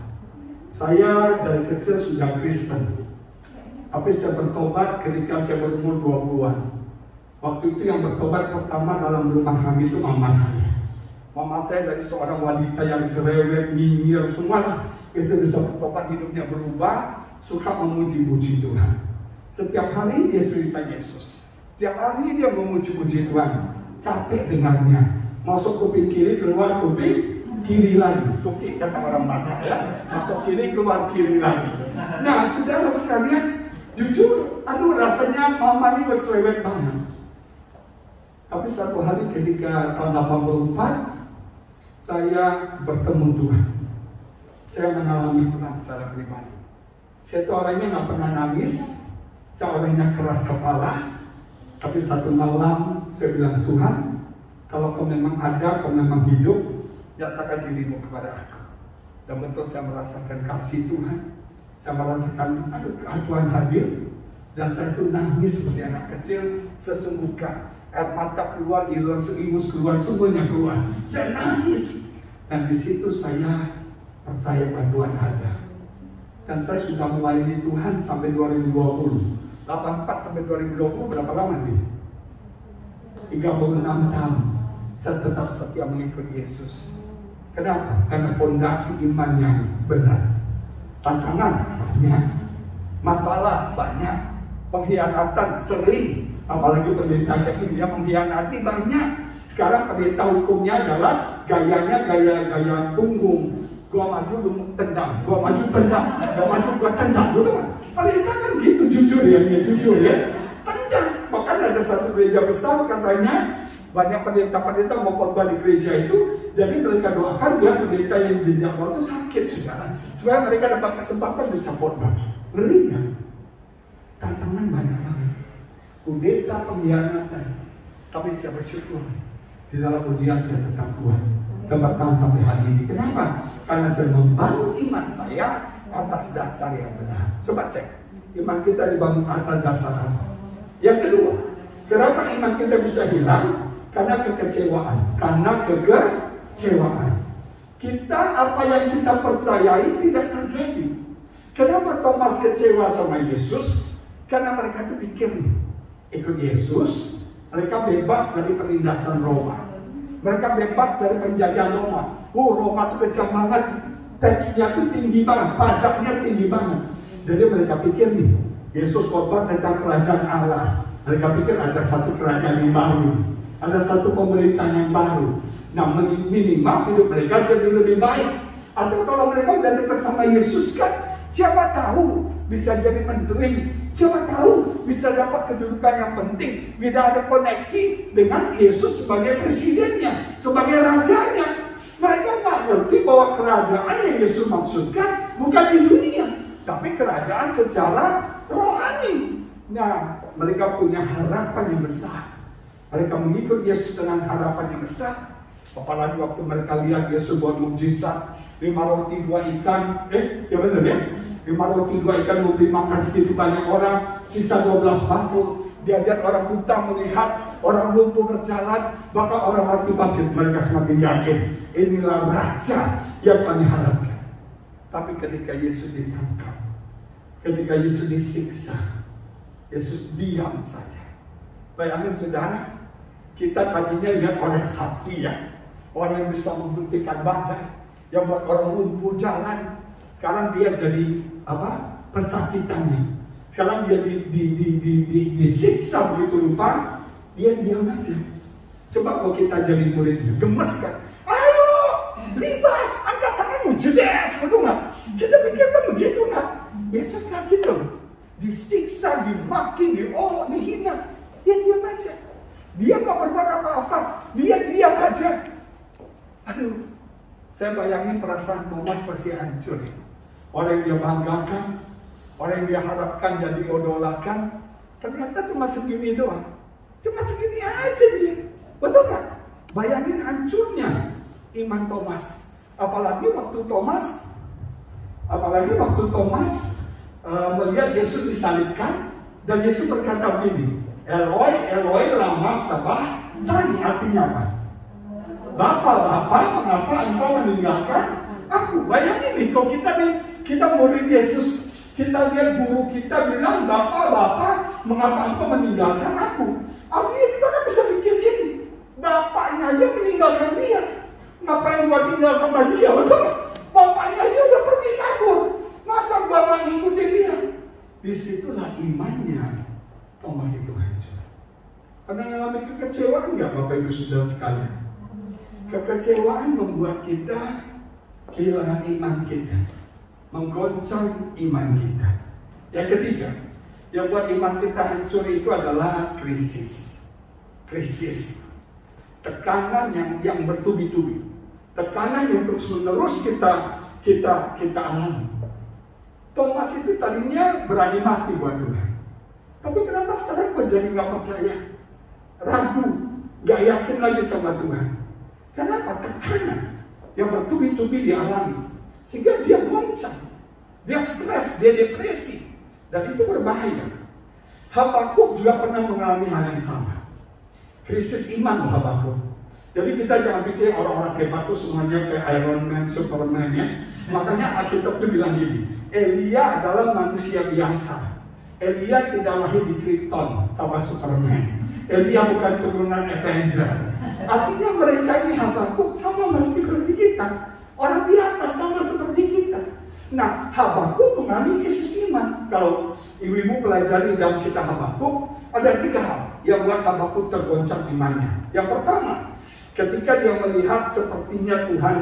Saya dari kecil sudah Kristen, tapi saya bertobat ketika saya berumur 20-an. Waktu itu yang bertobat pertama dalam rumah kami itu mama saya. Mama saya dari seorang wanita yang cerewet, nyinyir, semua itu bisa bertobat, hidupnya berubah, suka memuji-muji Tuhan. Setiap hari dia cerita Yesus. Setiap hari dia memuji-muji Tuhan. Capek dengarnya. Masuk kuping kiri, keluar kuping kiri lagi. Kuping kata orang Batak ya. Masuk kiri, keluar kiri lagi. Nah, saudara sekalian, jujur, aduh rasanya mama ini bercerewet banget. Tapi satu hari ketika tahun 84, saya bertemu Tuhan. Saya mengalami Tuhan secara pribadi. Saya itu orangnya nggak pernah nangis, saya orangnya keras kepala. Tapi satu malam saya bilang, Tuhan, kalau kau memang ada, kau memang hidup, nyatakan dirimu kepada aku. Dan betul saya merasakan kasih Tuhan. Saya merasakan Tuhan hadir. Dan saya itu nangis seperti anak kecil, sesungguhnya air mata keluar, ingus keluar, semuanya keluar. Saya nangis. Dan di situ saya percaya Tuhan ada. Dan saya sudah melayani Tuhan sampai 2020. 84 sampai 2020 berapa lama nih? 36 tahun. Saya tetap setia mengikuti Yesus. Kenapa? Karena fondasi iman yang benar. Tantangan banyak, masalah banyak, pengkhianatan sering. Apalagi pendeta kayak ini, dia mengkhianati banyak. Sekarang pendeta hukumnya adalah gayanya gaya punggung. Gua maju, lu tendang. Gua maju, tendang. Gua maju, gua tendang. Betul kan? Pendeta kan gitu, jujur ya. Tendang. Bahkan ada satu gereja besar katanya, banyak pendeta-pendeta mau khotbah di gereja itu, jadi mereka doakan biar pendeta yang di jadwal itu sakit, saudara. Supaya mereka dapat kesempatan bisa khotbah. Ngeri kan? tantangan banyak banget. Kudeta, pengkhianatan. Tapi saya bersyukur di dalam ujian saya tetap kuat, bertahan sampai hari ini. Kenapa? Karena saya membangun iman saya atas dasar yang benar. Coba cek, iman kita dibangun atas dasar apa? Yang kedua, kenapa iman kita bisa hilang? Karena kekecewaan. Kita, apa yang kita percayai tidak terjadi. Kenapa Thomas kecewa sama Yesus? Karena mereka tuh pikir ikut Yesus, mereka bebas dari penindasan Roma. Mereka bebas dari penjajahan Roma. Roma tuh kejam banget. Teksnya tuh tinggi banget, pajaknya tinggi banget. Jadi mereka pikir nih, Yesus khotbah tentang kerajaan Allah. Mereka pikir ada satu kerajaan yang baru, ada satu pemerintahan yang baru. Nah, minimal hidup mereka jadi lebih baik. Atau kalau mereka udah dekat sama Yesus kan, siapa tahu bisa jadi menteri, siapa tahu bisa dapat kedudukan yang penting. Tidak ada koneksi dengan Yesus sebagai presidennya, sebagai rajanya. Mereka nggak ngerti bahwa kerajaan yang Yesus maksudkan bukan di dunia, tapi kerajaan secara rohani. Nah, mereka punya harapan yang besar. Mereka mengikut Yesus dengan harapan yang besar. Apalagi waktu mereka lihat Yesus buat mukjizat, 5 roti 2 ikan, ya benar ya? 5 roti 2 ikan memberi makan segitu banyak orang, sisa 12 bangkul. Dia lihat orang buta melihat, orang lumpuh berjalan, bahkan orang mati bangkit. Mereka semakin yakin, inilah raja yang kami harapkan. Tapi ketika Yesus ditangkap, ketika Yesus disiksa, Yesus diam saja. Bayangin saudara, kita tadinya lihat orang sakti ya, orang yang bisa menghentikan badai, yang buat orang lumpuh jalan. Sekarang dia jadi apa? Pesakitannya. Sekarang dia disiksa begitu rupa, dia diam aja. Coba kalau kita jadi muridnya, gemes kan? Ayo, libas, angkat tanganmu, jedes, betul nggak? Kita pikirkan begitu nggak? Yesus nggak gitu. Disiksa, dimaki, diolok, dihina, dia diam aja. Dia nggak berbuat apa-apa, dia diam aja. Aduh, saya bayangin perasaan Thomas pasti hancur. Orang yang dia banggakan, orang yang dia harapkan dan diidolakan, ternyata cuma segini doang. Cuma segini aja dia. Betul nggak? Bayangin hancurnya iman Thomas. Apalagi waktu Thomas melihat Yesus disalibkan, dan Yesus berkata begini, Eloi, Eloi, lama sabachthani. Artinya apa? Bapak, mengapa engkau meninggalkan aku? Bayangin nih, kalau kita murid Yesus, kita lihat guru kita bilang, Bapak, mengapa engkau meninggalkan aku? Artinya kita kan bisa pikir gini, bapaknya aja meninggalkan dia, ngapain gua tinggal sama dia, betul? Bapaknya aja udah pergi kabur, masa gua mau ngikutin dia? Disitulah imannya Thomas itu hancur. Karena mengalami kekecewaan nggak Bapak Ibu Saudara sekalian? Kekecewaan membuat kita kehilangan iman kita, menggoncang iman kita. Yang ketiga, yang buat iman kita hancur itu adalah krisis. Tekanan yang bertubi-tubi, tekanan yang terus menerus kita alami. Thomas itu tadinya berani mati buat Tuhan, tapi kenapa sekarang kok jadi nggak percaya, ragu, nggak yakin lagi sama Tuhan? Kenapa? Tekanan yang bertubi-tubi dialami, sehingga dia goncang, dia stres, dia depresi, dan itu berbahaya. Habakuk juga pernah mengalami hal yang sama, krisis iman Habakuk. Jadi kita jangan pikir orang-orang hebat itu semuanya kayak Iron Man, Superman ya. Makanya Alkitab itu bilang gini, Elia adalah manusia biasa. Elia tidak lahir di Krypton sama Superman. Elia bukan turunan Avenger. Artinya mereka ini Habakuk sama seperti kita, orang biasa sama seperti kita. Nah, Habakuk mengalami krisis iman. Kalau ibu-ibu pelajari dalam kitab Habakuk, ada 3 hal yang buat Habakuk tergoncang imannya. Yang pertama, ketika dia melihat sepertinya Tuhan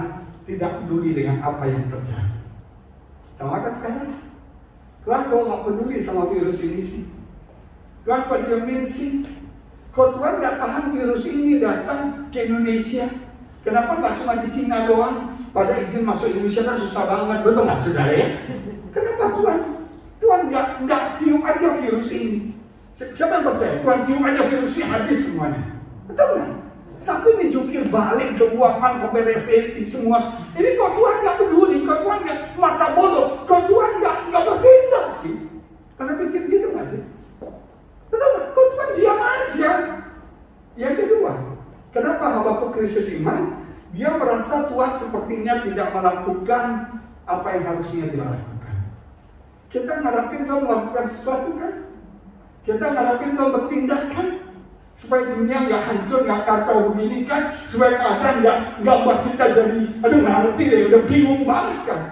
tidak peduli dengan apa yang terjadi. Sama kan sekarang? Tuhan kok nggak peduli sama virus ini sih? Tuhan kok diamin sih? Kok Tuhan nggak tahan virus ini datang ke Indonesia? Kenapa nggak cuma di Cina doang? Pada izin masuk Indonesia kan susah banget, betul nggak saudara ya? Kenapa Tuhan? Tuhan nggak tiup aja virus ini. Siapa yang percaya? Tuhan tiup aja virusnya habis semuanya. Betul nggak? Sampai dijukir balik keuangan sampai resesi semua. Ini kok Tuhan nggak peduli, kok Tuhan nggak masa bodoh, kok Tuhan nggak bertindak sih? Karena pikir gitu nggak sih? Betul nggak? Kok Tuhan diam aja? Yang kedua, kenapa Habakuk krisis iman? Dia merasa Tuhan sepertinya tidak melakukan apa yang harusnya dia lakukan. Kita ngarapin Tuhan melakukan sesuatu kan? Kita ngarapin Tuhan bertindak kan? Supaya dunia nggak hancur, nggak kacau begini kan? Supaya keadaan nggak buat kita jadi, aduh ngerti deh, udah bingung banget kan?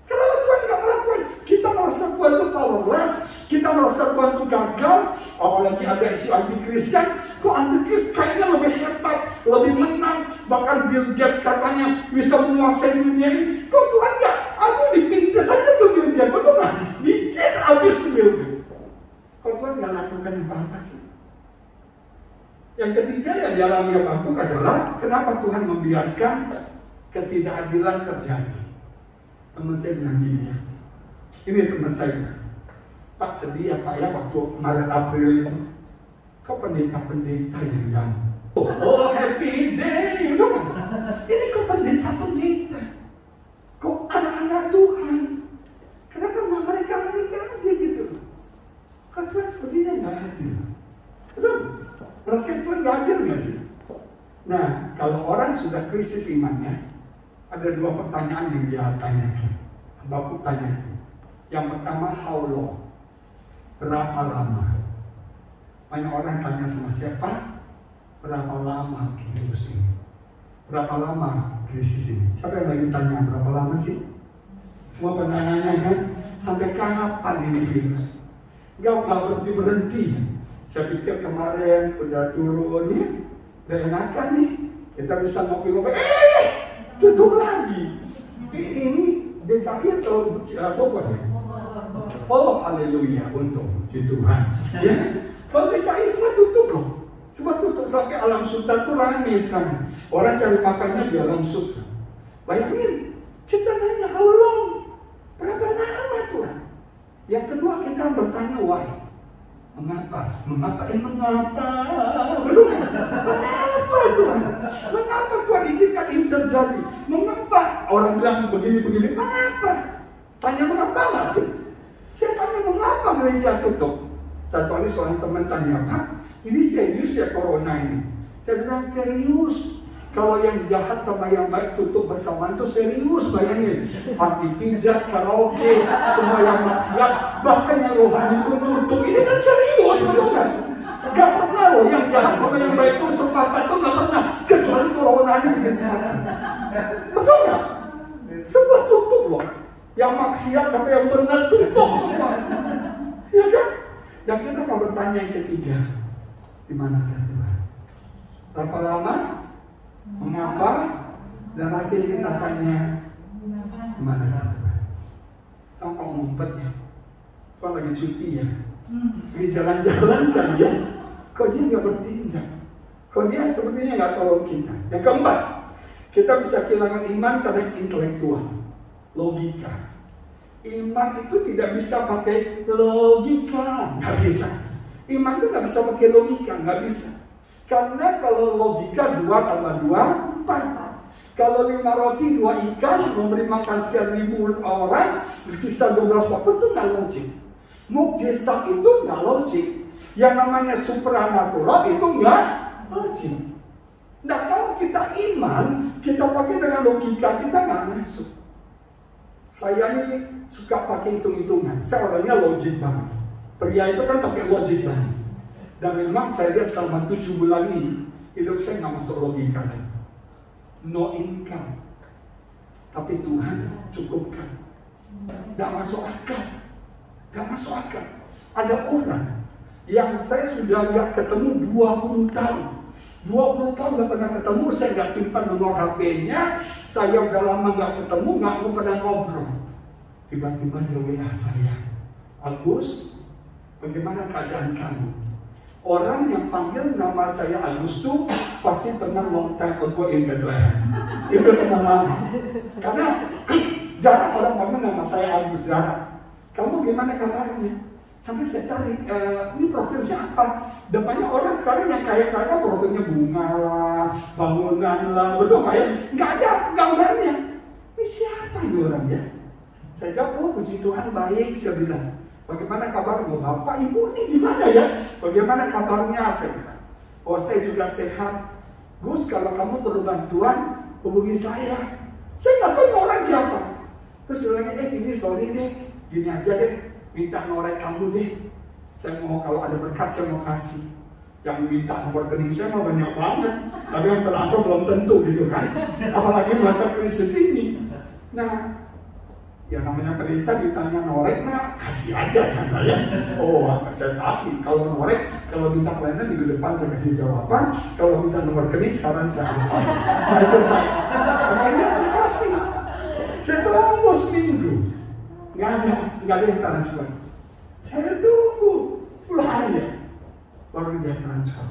Kenapa Tuhan nggak melakukan? Kita merasa Tuhan itu powerless, kita merasa Tuhan itu gagal. Apalagi ada isu antikris kan? Kok antikris kayaknya lebih hebat, lebih menang. Bahkan Bill Gates katanya bisa menguasai dunia ini. Kok Tuhan nggak? Aku dipintas saja ke Bill Gates, betul nggak? Dicek habis ke Bill Gates. Kok Tuhan nggak lakukan apa sih? Yang ketiga yang dialami Habakuk adalah kenapa Tuhan membiarkan ketidakadilan terjadi. Teman saya bilang gini ya, ini teman saya, Pak sedih ya Pak ya waktu Maret April itu, kok pendeta-pendeta yang oh happy day, udah kan? Ini kok pendeta-pendeta, kok anak-anak Tuhan, kenapa mereka aja gitu? Kok Tuhan sepertinya nggak hadir, betul? Merasa Tuhan nggak adil nggak sih? Nah, kalau orang sudah krisis imannya, ada dua pertanyaan yang dia tanyakan. Habakuk tanya itu. Yang pertama, how long? Berapa lama? Banyak orang tanya sama siapa? Berapa lama virus ini? Berapa lama krisis ini? Siapa yang lagi tanya berapa lama sih? Semua penanyanya kan? Sampai kapan ini virus? Nggak berhenti. Saya pikir kemarin udah turun ya, udah enakan nih, kita bisa ngopi-ngopi, tutup lagi. Ini DKI atau Bogor ya? Oh haleluya, untung puji Tuhan. Ya, kalau DKI semua tutup loh, semua tutup sampai alam sultan tuh rame sekarang. Orang cari makannya di alam sultan. Bayangin, kita nanya how long, berapa lama Tuhan? Yang kedua kita bertanya why. Mengapa? Mengapa? Belum. Mengapa Tuhan? Mengapa Tuhan izinkan ini terjadi? Mengapa? Orang bilang begini. Mengapa? Tanya mengapa nggak sih? Saya tanya mengapa gereja tutup? Satu hari seorang teman tanya, Pak, ini serius ya corona ini? Saya bilang serius. Kalau yang jahat sama yang baik tutup bersamaan itu serius, bayangin. Hati pijat, karaoke, semua yang maksiat, bahkan yang rohani pun tutup. Ini kan serius, betul kan? Gak pernah loh yang jahat sama yang baik itu sepakat itu gak pernah. Kecuali corona ini kesehatan. Betul gak? Semua tutup loh. Yang maksiat sampai yang benar tutup semua. Ya kan? Dan kita akan bertanya yang ketiga, di mana Tuhan? Berapa lama? Mengapa? Dan akhirnya kita tanya kemana Tuhan? Tahu kok ngumpetnya? Kok lagi cuti ya? Lagi jalan-jalan kan ya? Kok dia nggak bertindak? Kok dia sepertinya nggak tolong kita? Yang keempat, kita bisa kehilangan iman karena intelektual, logika. Iman itu tidak bisa pakai logika, nggak bisa. Iman itu nggak bisa pakai logika, nggak bisa. Karena kalau logika 2 tambah 2, 4. Kalau 5 roti 2 ikan memberi makan sekian ribu orang, sisa 12 waktu itu nggak logik. Mukjizat itu nggak logik. Yang namanya supranatural itu nggak logik. Nah kalau kita iman, kita pakai dengan logika kita nggak masuk. Saya ini suka pakai hitung-hitungan. Saya orangnya logik banget. Pria itu kan pakai logik banget. Dan memang saya lihat selama 7 bulan ini, hidup saya nggak masuk logika lagi. No income. Tapi Tuhan cukupkan. Nggak masuk akal. Nggak masuk akal. Ada orang yang saya sudah nggak ketemu 20 tahun. 20 tahun nggak pernah ketemu, saya nggak simpan nomor HP-nya. Saya udah lama nggak ketemu, nggak pernah ngobrol. Tiba-tiba dia WA saya, Agus, bagaimana keadaan kamu? Orang yang panggil nama saya Agus tuh pasti pernah long time ago in Bethlehem. Itu teman lama. Karena jarang orang panggil nama saya Agus, jarang. Kamu gimana kabarnya? Sampai saya cari, ini profilnya apa? Depannya orang sekarang yang kaya-kaya profilnya bunga lah, bangunan lah, betul nggak ya? Nggak ada gambarnya. Ini siapa ini orang ya? Saya jawab, oh puji Tuhan baik, saya bilang. Bagaimana kabarmu? Bapak, Ibu ini gimana ya? Bagaimana kabarnya? Saya bilang, oh saya juga sehat. Gus, kalau kamu perlu bantuan, hubungi saya. Saya nggak tahu orang siapa. Terus bilangnya, ini sorry deh, gini aja deh, minta ngorek kamu deh. Saya mau kalau ada berkat saya mau kasih. Yang minta nomor rekening saya mau banyak banget, tapi yang terakhir belum tentu gitu kan. Apalagi masa krisis ini. Nah, ya namanya perintah ditanya norek, nah kasih aja kan ya. Oh, saya kasih. Kalau norek, kalau minta pelayanan minggu depan saya kasih jawaban. Kalau minta nomor rekening sekarang saya angkat. Nah itu saya. Makanya saya kasih. Saya tunggu seminggu, nggak ada yang transfer. Saya tunggu 10 hari ya, baru dia transfer.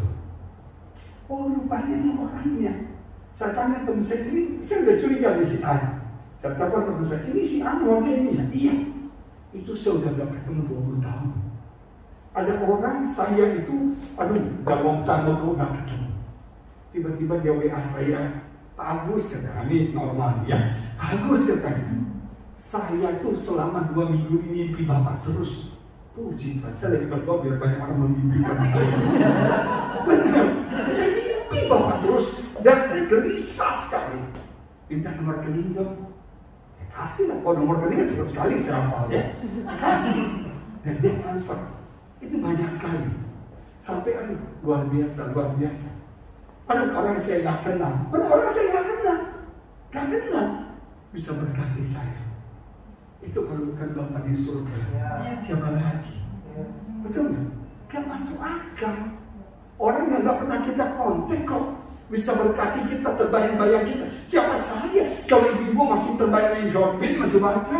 Oh rupanya ini orangnya. Saya tanya teman saya ini, saya udah curiga di si A. Saya telepon teman saya, ini si Anwar ini ya? Iya. Itu saya udah gak ketemu 20 tahun. Ada orang saya itu, aduh, gabung tanggung kok gak ketemu. Tiba-tiba dia WA saya, Pak Agus kata, ini normal ya. Agus katanya, saya tuh selama 2 minggu ini mimpi Bapak terus. Puji Tuhan, saya lagi berdoa biar banyak orang memimpikan saya. Benar, saya mimpi Bapak terus dan saya gelisah sekali. Minta nomor rekening dong. Ya, kasih lah, kalau nomor rekeningnya cepat sekali saya hafal ya. Kasih, dan dia transfer. Itu banyak sekali. Sampai aduh, luar biasa, luar biasa. Ada orang saya nggak kenal, ada orang saya nggak kenal, bisa berkati saya. Itu kalau bukan Bapak di surga, siapa lagi? Betul nggak? Gak masuk akal. Orang yang nggak pernah kita kontak kok bisa berkati kita, terbayang-bayang kita. Siapa saya? Kalau ibu masih terbayang Jorvin masih baca.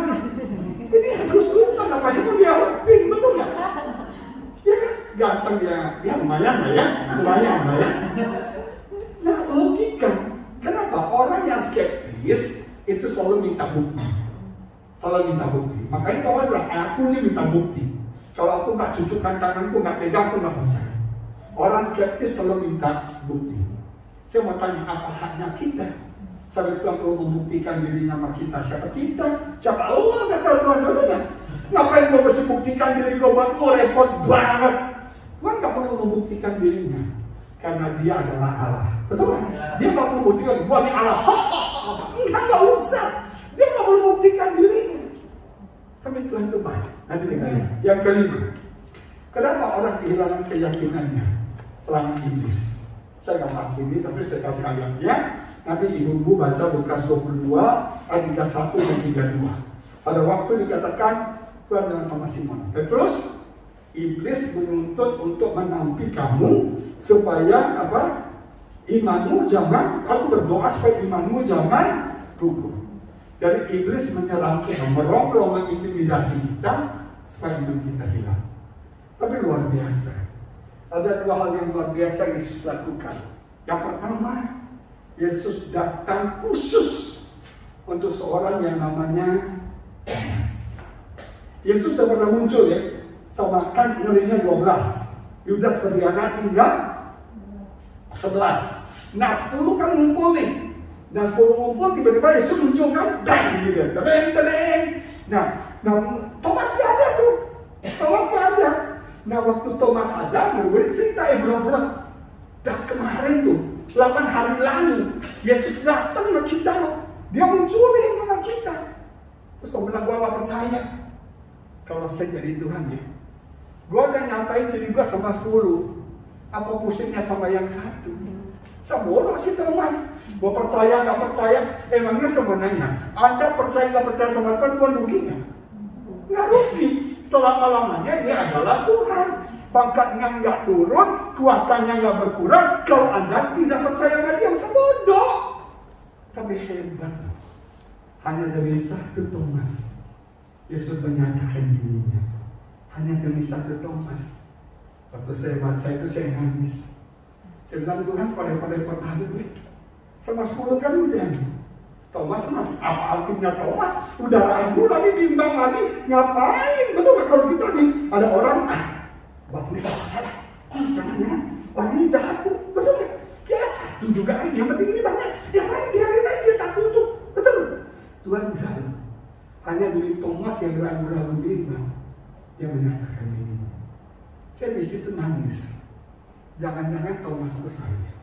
Jadi harus lupa apa yang mau diharapin, betul nggak? Ya kan? Ganteng ya lumayan lah ya, lumayan. Nah logika, kenapa orang yang skeptis itu selalu minta bukti, Makanya orang bilang, aku ini minta bukti. Kalau aku nggak cucukkan tanganku, nggak pegang, aku nggak percaya. Orang skeptis selalu minta bukti. Saya mau tanya, apa haknya kita? Sampai Tuhan perlu membuktikan dirinya sama kita. Siapa kita? Siapa Allah? Nggak tahu Tuhan. Ngapain gue mesti buktikan diri gue buat lo? Repot banget. Tuhan nggak perlu membuktikan dirinya. Karena dia adalah Allah. Betul kan? Dia nggak perlu buktikan, gue ini Allah. Nggak usah. Dia nggak perlu buktikan dirinya. Tapi Tuhan itu baik. Nanti dengarnya. Yang kelima, kenapa orang kehilangan keyakinannya selama iblis? Saya nggak bahas ini, tapi saya kasih ayatnya. Nanti ibu-ibu baca Lukas 22 ayat 31 dan 32. Pada waktu dikatakan Tuhan bilang sama Simon, Petrus, iblis menuntut untuk menampi kamu supaya apa? Imanmu jangan, aku berdoa supaya imanmu jangan gugur. Dari iblis menyerang kita, merongrong, mengintimidasi kita supaya iman kita hilang. Tapi luar biasa. Ada 2 hal yang luar biasa yang Yesus lakukan. Yang pertama, Yesus datang khusus untuk seorang yang namanya Thomas. Yesus sudah pernah muncul ya, sama kan nilainya 12. Yudas berkhianat tinggal 11. Nah 10 kan ngumpul nih. Nah 10 ngumpul, tiba-tiba Yesus muncul kan, bang gitu, tereng. Nah Thomas gak ada tuh. Thomas gak ada. Nah waktu Thomas ada, baru cerita Ibrahim. Dan kemarin tuh 8 hari lalu Yesus datang sama kita loh. Dia munculin sama kita. Terus dia bilang, gua gak percaya kalau saya jadi Tuhan ya. Gua udah nyatain diri gua sama 10. Apa pusingnya sama yang 1? Saya bodoh sih Thomas. Gua percaya gak percaya. Emangnya sebenarnya Anda percaya gak percaya sama Tuhan, Tuhan rugi gak? Gak rugi. Selama-lamanya dia adalah Tuhan. Pangkatnya nggak turun, kuasanya nggak berkurang. Kalau Anda tidak percaya sama dia, sebodoh. Tapi hebat, hanya dari 1 Thomas Yesus menyatakan dirinya. Hanya demi 1 Thomas. Waktu saya baca itu saya nangis. Saya bilang, Tuhan pada repot aja gue. Sama 10 kan udah. Thomas mas, apa artinya Thomas? Udah ragu lagi, bimbang lagi, ngapain? Betul nggak kalau kita nih ada orang, bang ini salah, jangan, wah ini jahat tuh, betul nggak? Ya satu juga, yang penting ini banyak, yang lain biarin aja satu tuh, betul? Tuhan bilang, hanya dari Thomas yang ragu-ragu bimbang, yang menyatakan ini. Saya di situ nangis. Jangan-jangan Thomas itu saya.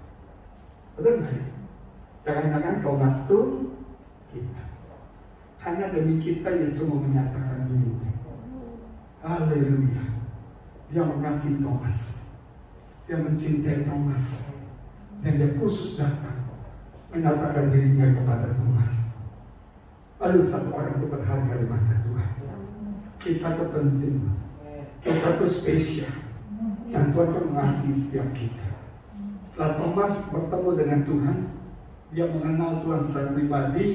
Betul nggak? Jangan-jangan Thomas itu kita. Hanya demi kita Yesus mau menyatakan dirinya. Haleluya. Dia mengasihi Thomas. Dia mencintai Thomas. Dan dia khusus datang menyatakan dirinya kepada Thomas. Lalu satu orang itu berharga di mata Tuhan. Kita itu penting. Kita itu spesial. Dan Tuhan itu mengasihi setiap kita. Setelah Thomas bertemu dengan Tuhan, dia mengenal Tuhan secara pribadi.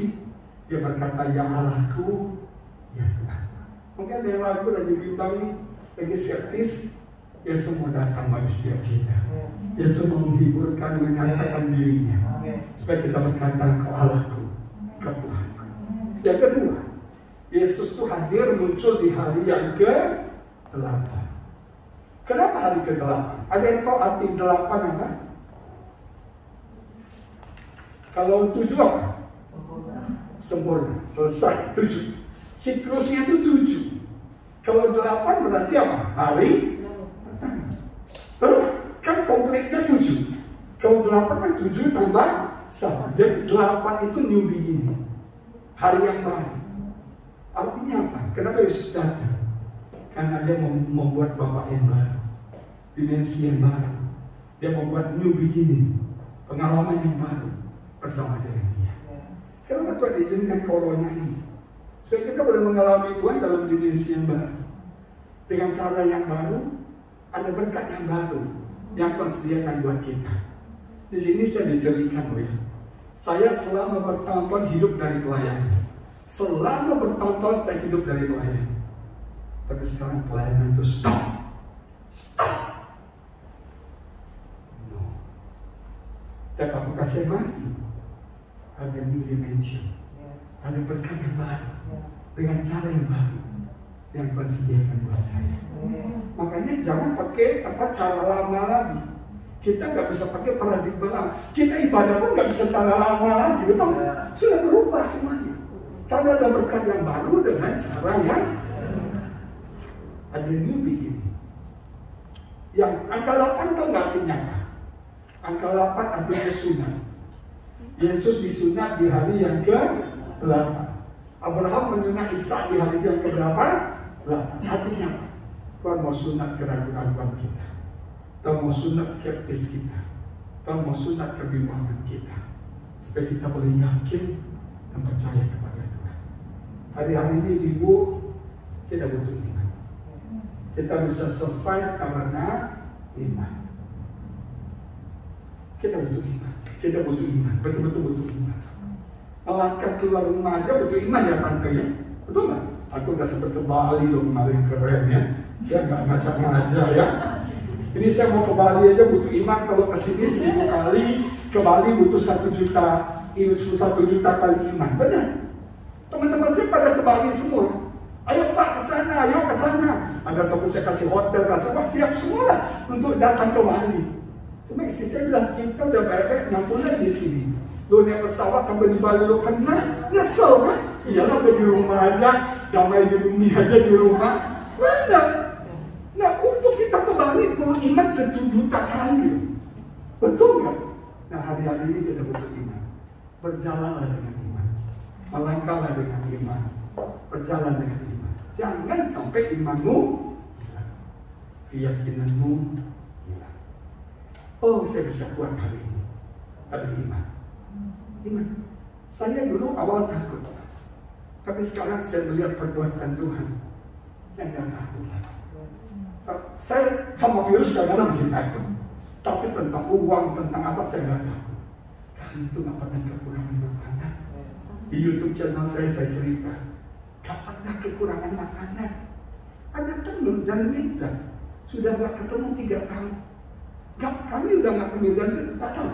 Dia berkata, ya Allahku, ya Tuhan. Mungkin ada yang ragu, lagi bimbang, lagi skeptis. Dia semua datang bagi setiap kita. Dia semua menghiburkan, menyatakan dirinya. Supaya kita berkata, kau Allahku, kau Tuhanku. Yang kedua, Yesus itu hadir muncul di hari yang ke-8. Kenapa hari ke-8? Ada yang tahu arti 8 apa? Kalau 7 apa? Sempurna. Selesai. 7. Siklusnya itu 7. Kalau 8 berarti apa? Hari pertama. Kan komplitnya 7. Kalau 8 kan 7 tambah 1. Jadi 8 itu new beginning. Hari yang baru. Artinya apa? Kenapa Yesus datang? Karena dia membuat Bapak yang baru, dimensi yang baru. Dia membuat new beginning, pengalaman yang baru bersama dengan dia. Kenapa Tuhan izinkan corona ini? Supaya kita boleh mengalami Tuhan dalam dimensi yang baru, dengan cara yang baru, ada berkat yang baru yang Tuhan sediakan buat kita. Di sini saya dijadikan saya selama bertahun-tahun hidup dari pelayanan. Selama bertahun-tahun saya hidup dari pelayanan. Tapi sekarang pelayanan itu stop. No. Dan apakah saya mati? Ada new dimension. Ada berkat yang baru. Dengan cara yang baru. Yang Tuhan sediakan buat saya. Makanya jangan pakai cara lama lagi. Kita nggak bisa pakai paradigma lama. Kita ibadah pun nggak bisa cara lama lagi. Betul? Sudah berubah semuanya. Karena ada berkat yang baru dengan cara yang ada new beginning. Yang angka 8 tahu nggak artinya apa? Angka 8 artinya sunat. Yesus disunat di hari yang ke-8. Abraham menyunat Ishak di hari yang ke-8. Artinya apa? Tuhan mau sunat keraguan kita. Tuhan mau sunat skeptis kita. Tuhan mau sunat kebimbangan kita. Supaya kita boleh yakin dan percaya kepada Tuhan. Hari-hari ini Ibu, kita butuh iman. Kita bisa survive karena iman. Kita butuh iman. Kita butuh iman. Betul-betul butuh iman. Melangkah keluar rumah aja butuh iman ya tante ya. Betul nggak? Aku udah sempat ke Bali loh kemarin, keren ya. Ya nggak ngajak-ngajak ya. Ini saya mau ke Bali aja butuh iman. Kalau ke sini 1000 kali, ke Bali butuh 1 juta kali iman. Benar. Teman-teman saya pada ke Bali semua. Ayo Pak ke sana, ayo ke sana. Ada toko saya kasih hotel, semua siap semua lah untuk datang ke Bali. Cuma istri saya bilang kita udah bayar 6 bulan di sini. Lu naik pesawat sampai di Bali lu kena, nyesel kan? Iyalah udah di rumah aja, damai di dunia aja di rumah. Benar. Nah untuk kita ke Bali perlu iman 1 juta kali. Betul nggak? Nah hari-hari ini kita butuh iman. Berjalanlah dengan iman. Melangkahlah dengan iman. Berjalan dengan iman. Jangan sampai imanmu hilang. Keyakinanmu hilang. Oh saya bisa kuat hari ini. Ada iman. Iman. Saya dulu awal takut. Tapi sekarang saya melihat perbuatan Tuhan. Saya tidak takut lagi. Saya sama virus kadang-kadang masih takut. Tapi tentang uang, tentang apa saya tidak takut. Karena itu tidak pernah kekurangan makanan. Di YouTube channel saya cerita. Gak pernah kekurangan makanan. Ada teman dan minta. Sudah gak ketemu 3 tahun. Kami udah gak ketemu dan 4 tahun.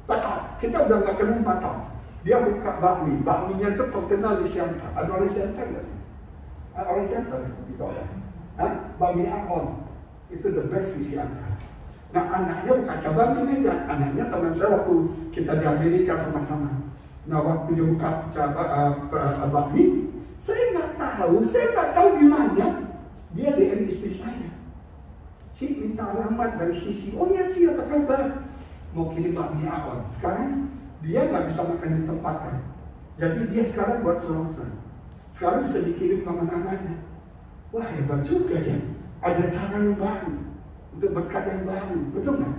4 tahun. Kita udah gak ketemu 4 tahun. Dia buka bakmi. Bakminya itu terkenal di Siantar. Ada orang Siantar nggak? Orang Siantar gitu ya. Bakmi Ahon itu the best di Siantar. Nah anaknya buka cabang ini dan anaknya teman saya waktu kita di Amerika sama-sama. Nah waktu dia buka bakmi, saya nggak tahu gimana dia DM istri saya. Si minta alamat dari sisi, oh ya sih apa kabar? Mau kirim bakmi Ahon. Sekarang dia nggak bisa makan di tempat kan. Jadi dia sekarang buat frozen. Sekarang bisa dikirim ke mana-mana. Wah hebat juga ya. Ada cara yang baru untuk berkat yang baru, betul nggak?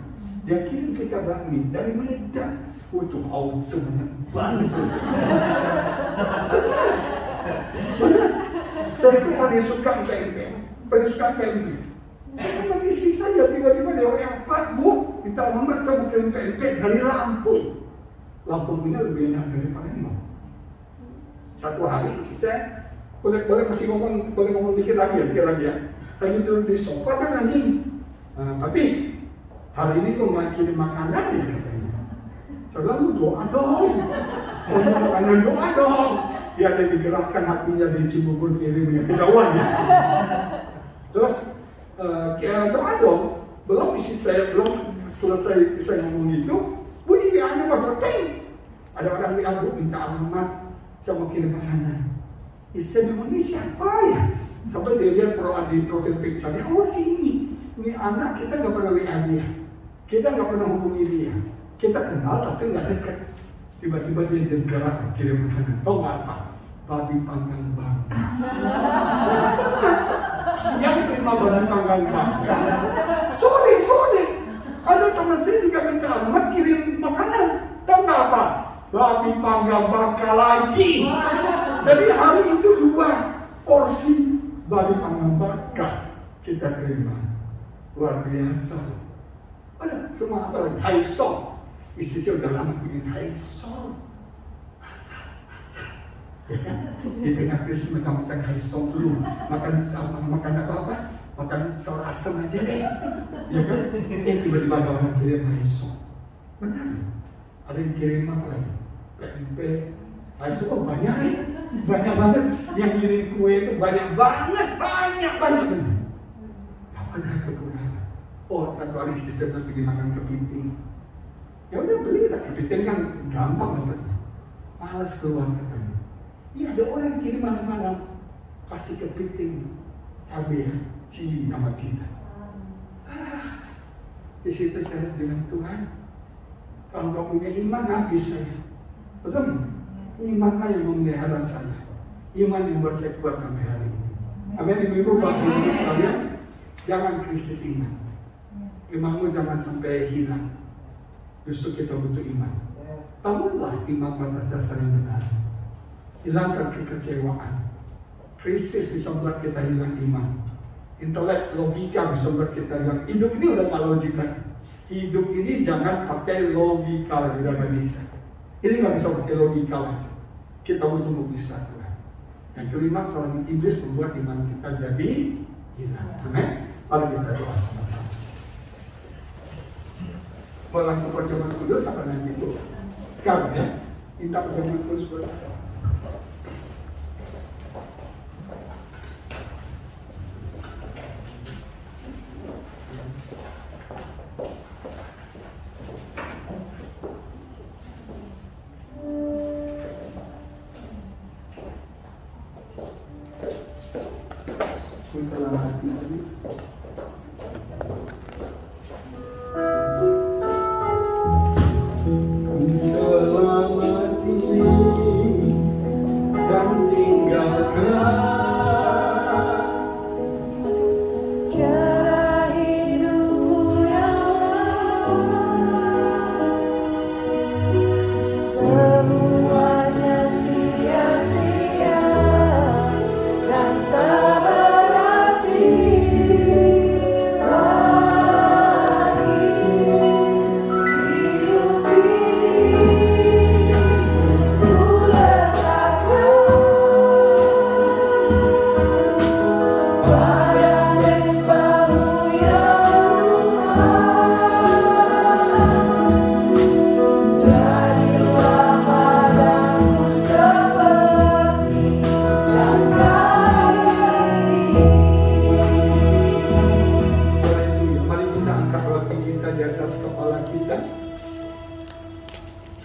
Dia kirim kita bakmi dari Medan. Untuk awal sebenarnya banget. Saya itu paling suka PMP. Saya bagi istri saya tiba-tiba dia yang Pak Bu, kita alamat saya mau kirim PMP dari Lampung. Lampung ini lebih enak dari Palembang. Satu hari istri saya boleh masih ngomong dikit lagi ya. Tadi duduk di sofa kan anjing. Tapi hari ini kok nggak kirim makanan ya katanya. Saya bilang lu doa dong. Makanan doa dong. Dia ada digerakkan hatinya di Cibubur kirimnya kejauhan ya. Terus doa dong. Belum selesai saya ngomong itu, bunyi WA-nya masuk ting. Ada orang WA minta alamat, saya mau kirim makanan. Istri ini siapa ya? Sampai dia lihat di profil picture-nya, oh sini. Ini anak kita nggak pernah WA dia, kita nggak pernah hubungi dia, kita kenal tapi nggak dekat. Tiba-tiba dia bergerak kirim makanan. Tahu nggak apa? Babi panggang bangka. Siap terima babi panggang bangka. Sorry. Ada teman saya juga minta alamat kirim makanan. Tahu nggak apa? Babi panggang bangka lagi. Jadi hari itu 2 porsi babi panggang bangka kita terima. Luar biasa. Ada semua apa lagi? Haisong. Istri saya udah lama bikin haisong. Di tengah Kristus makan haisong dulu. Makan apa? Makan saus asam aja deh. Ya kan? Tiba-tiba ada orang kirim haisong. Benar. Ada yang kirim apa lagi? PMP. Haisong oh, banyak ya. Banyak banget. Yang kirim kue itu banyak banget. Apa dah kekurangan? Oh, satu hari sistem pergi makan kepiting. Ya udah belilah kepiting kan gampang dapatnya. Malas keluar katanya. Iya ada orang kirim malam-malam kasih kepiting cabai cili nama kita. Di situ saya bilang Tuhan, kalau kau punya iman habis saya. Betul? Imanlah yang memelihara saya. Iman yang buat saya kuat sampai hari ini. Amin. Ibu bapak ibu sekalian, jangan krisis iman. Imanmu jangan sampai hilang. Justru kita butuh iman. Bangunlah iman atas dasar yang benar. Hilangkan kekecewaan. Krisis bisa membuat kita hilang iman. Intelek, logika bisa membuat kita hilang. Hidup ini udah gak logika. Hidup ini jangan pakai logika lagi, udah gak bisa. Ini gak bisa pakai logika lagi. Kita butuh mujizat Tuhan. Yang kelima, serangan iblis membuat iman kita jadi hilang. Amin. Mari kita doa sama-sama. Mau langsung perjamuan kudus apa nanti itu? Sekarang ya, minta perjamuan kudus buat kita.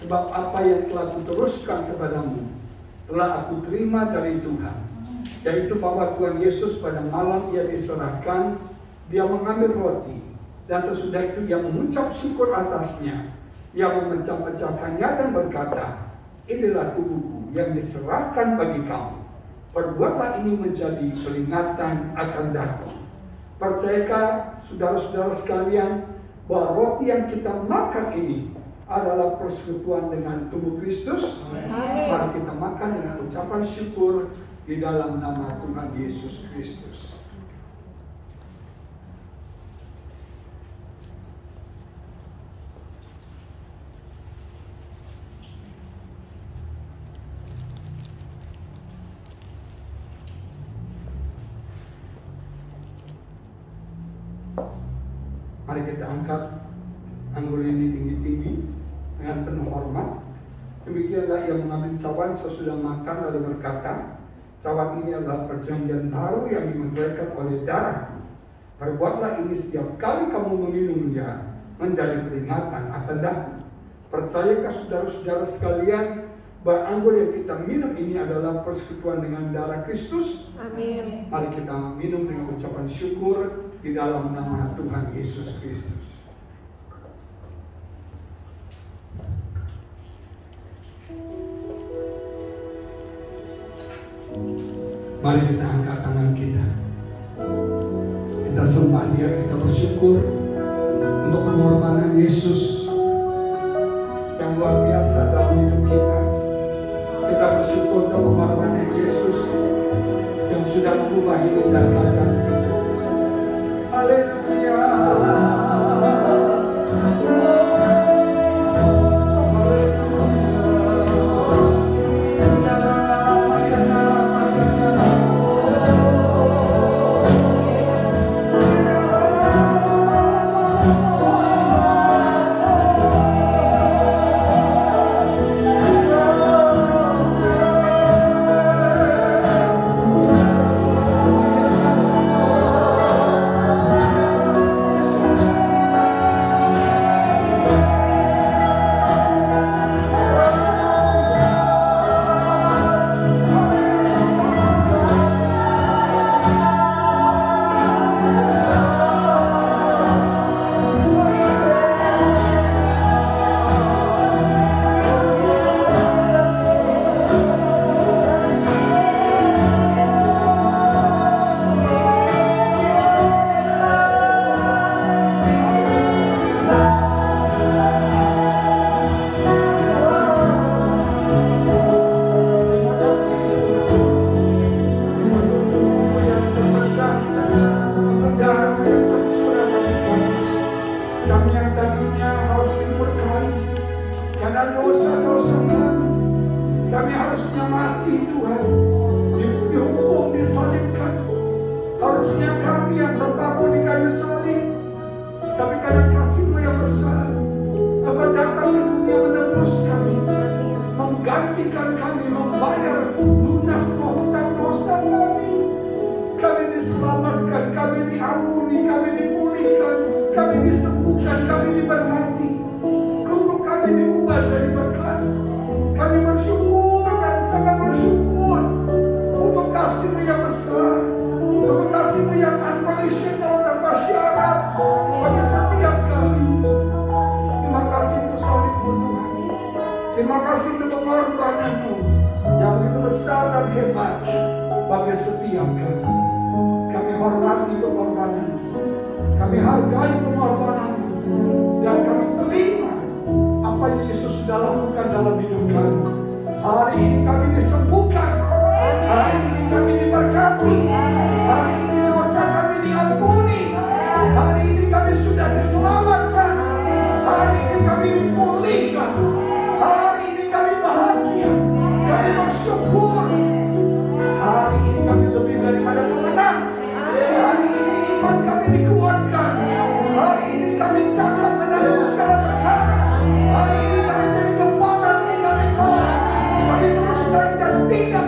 Sebab apa yang telah kuteruskan kepadamu telah aku terima dari Tuhan, yaitu bahwa Tuhan Yesus pada malam ia diserahkan, dia mengambil roti, dan sesudah itu ia mengucap syukur atasnya. Ia memecah-pecahkannya dan berkata, inilah tubuhku yang diserahkan bagi kamu. Perbuatlah ini menjadi peringatan akan daku. Percayakah saudara-saudara sekalian bahwa roti yang kita makan ini adalah persekutuan dengan tubuh Kristus? Mari kita makan dengan ucapan syukur di dalam nama Tuhan Yesus Kristus. Mari kita angkat anggur ini tinggi-tinggi dengan penuh hormat. Demikianlah ia mengambil cawan sesudah makan lalu berkata, cawan ini adalah perjanjian baru yang dimeteraikan oleh darahku. Perbuatlah ini setiap kali kamu meminumnya menjadi peringatan akan daku. Percayakah saudara-saudara sekalian bahwa anggur yang kita minum ini adalah persekutuan dengan darah Kristus? Amin. Mari kita minum dengan ucapan syukur di dalam nama Tuhan Yesus Kristus. Mari kita angkat tangan kita. Kita sembah Dia, kita bersyukur untuk pengorbanan Yesus yang luar biasa dalam hidup kita. Kita bersyukur untuk pengorbanan Yesus yang sudah mengubah hidup dan keadaan kita. Haleluya. Terima kasih untuk pengorbanan-Mu yang begitu besar dan hebat bagi setiap kami. Kami hormati pengorbanan-Mu, kami hargai pengorbanan-Mu, dan kami terima apa yang Yesus sudah lakukan dalam hidup kami. Hari ini kami disembuhkan, hari ini kami diberkati, hari ini dosa kami diampuni, hari ini kami sudah diselamatkan, hari ini kami dipulihkan. Hari ini kami bahagia, kami bersyukur. Hari ini kami lebih daripada pemenang. Hari ini iman kami dikuatkan. Hari ini kami catat menanggung segala perkara. Hari ini kami jadi kepala, kami terus dan tidak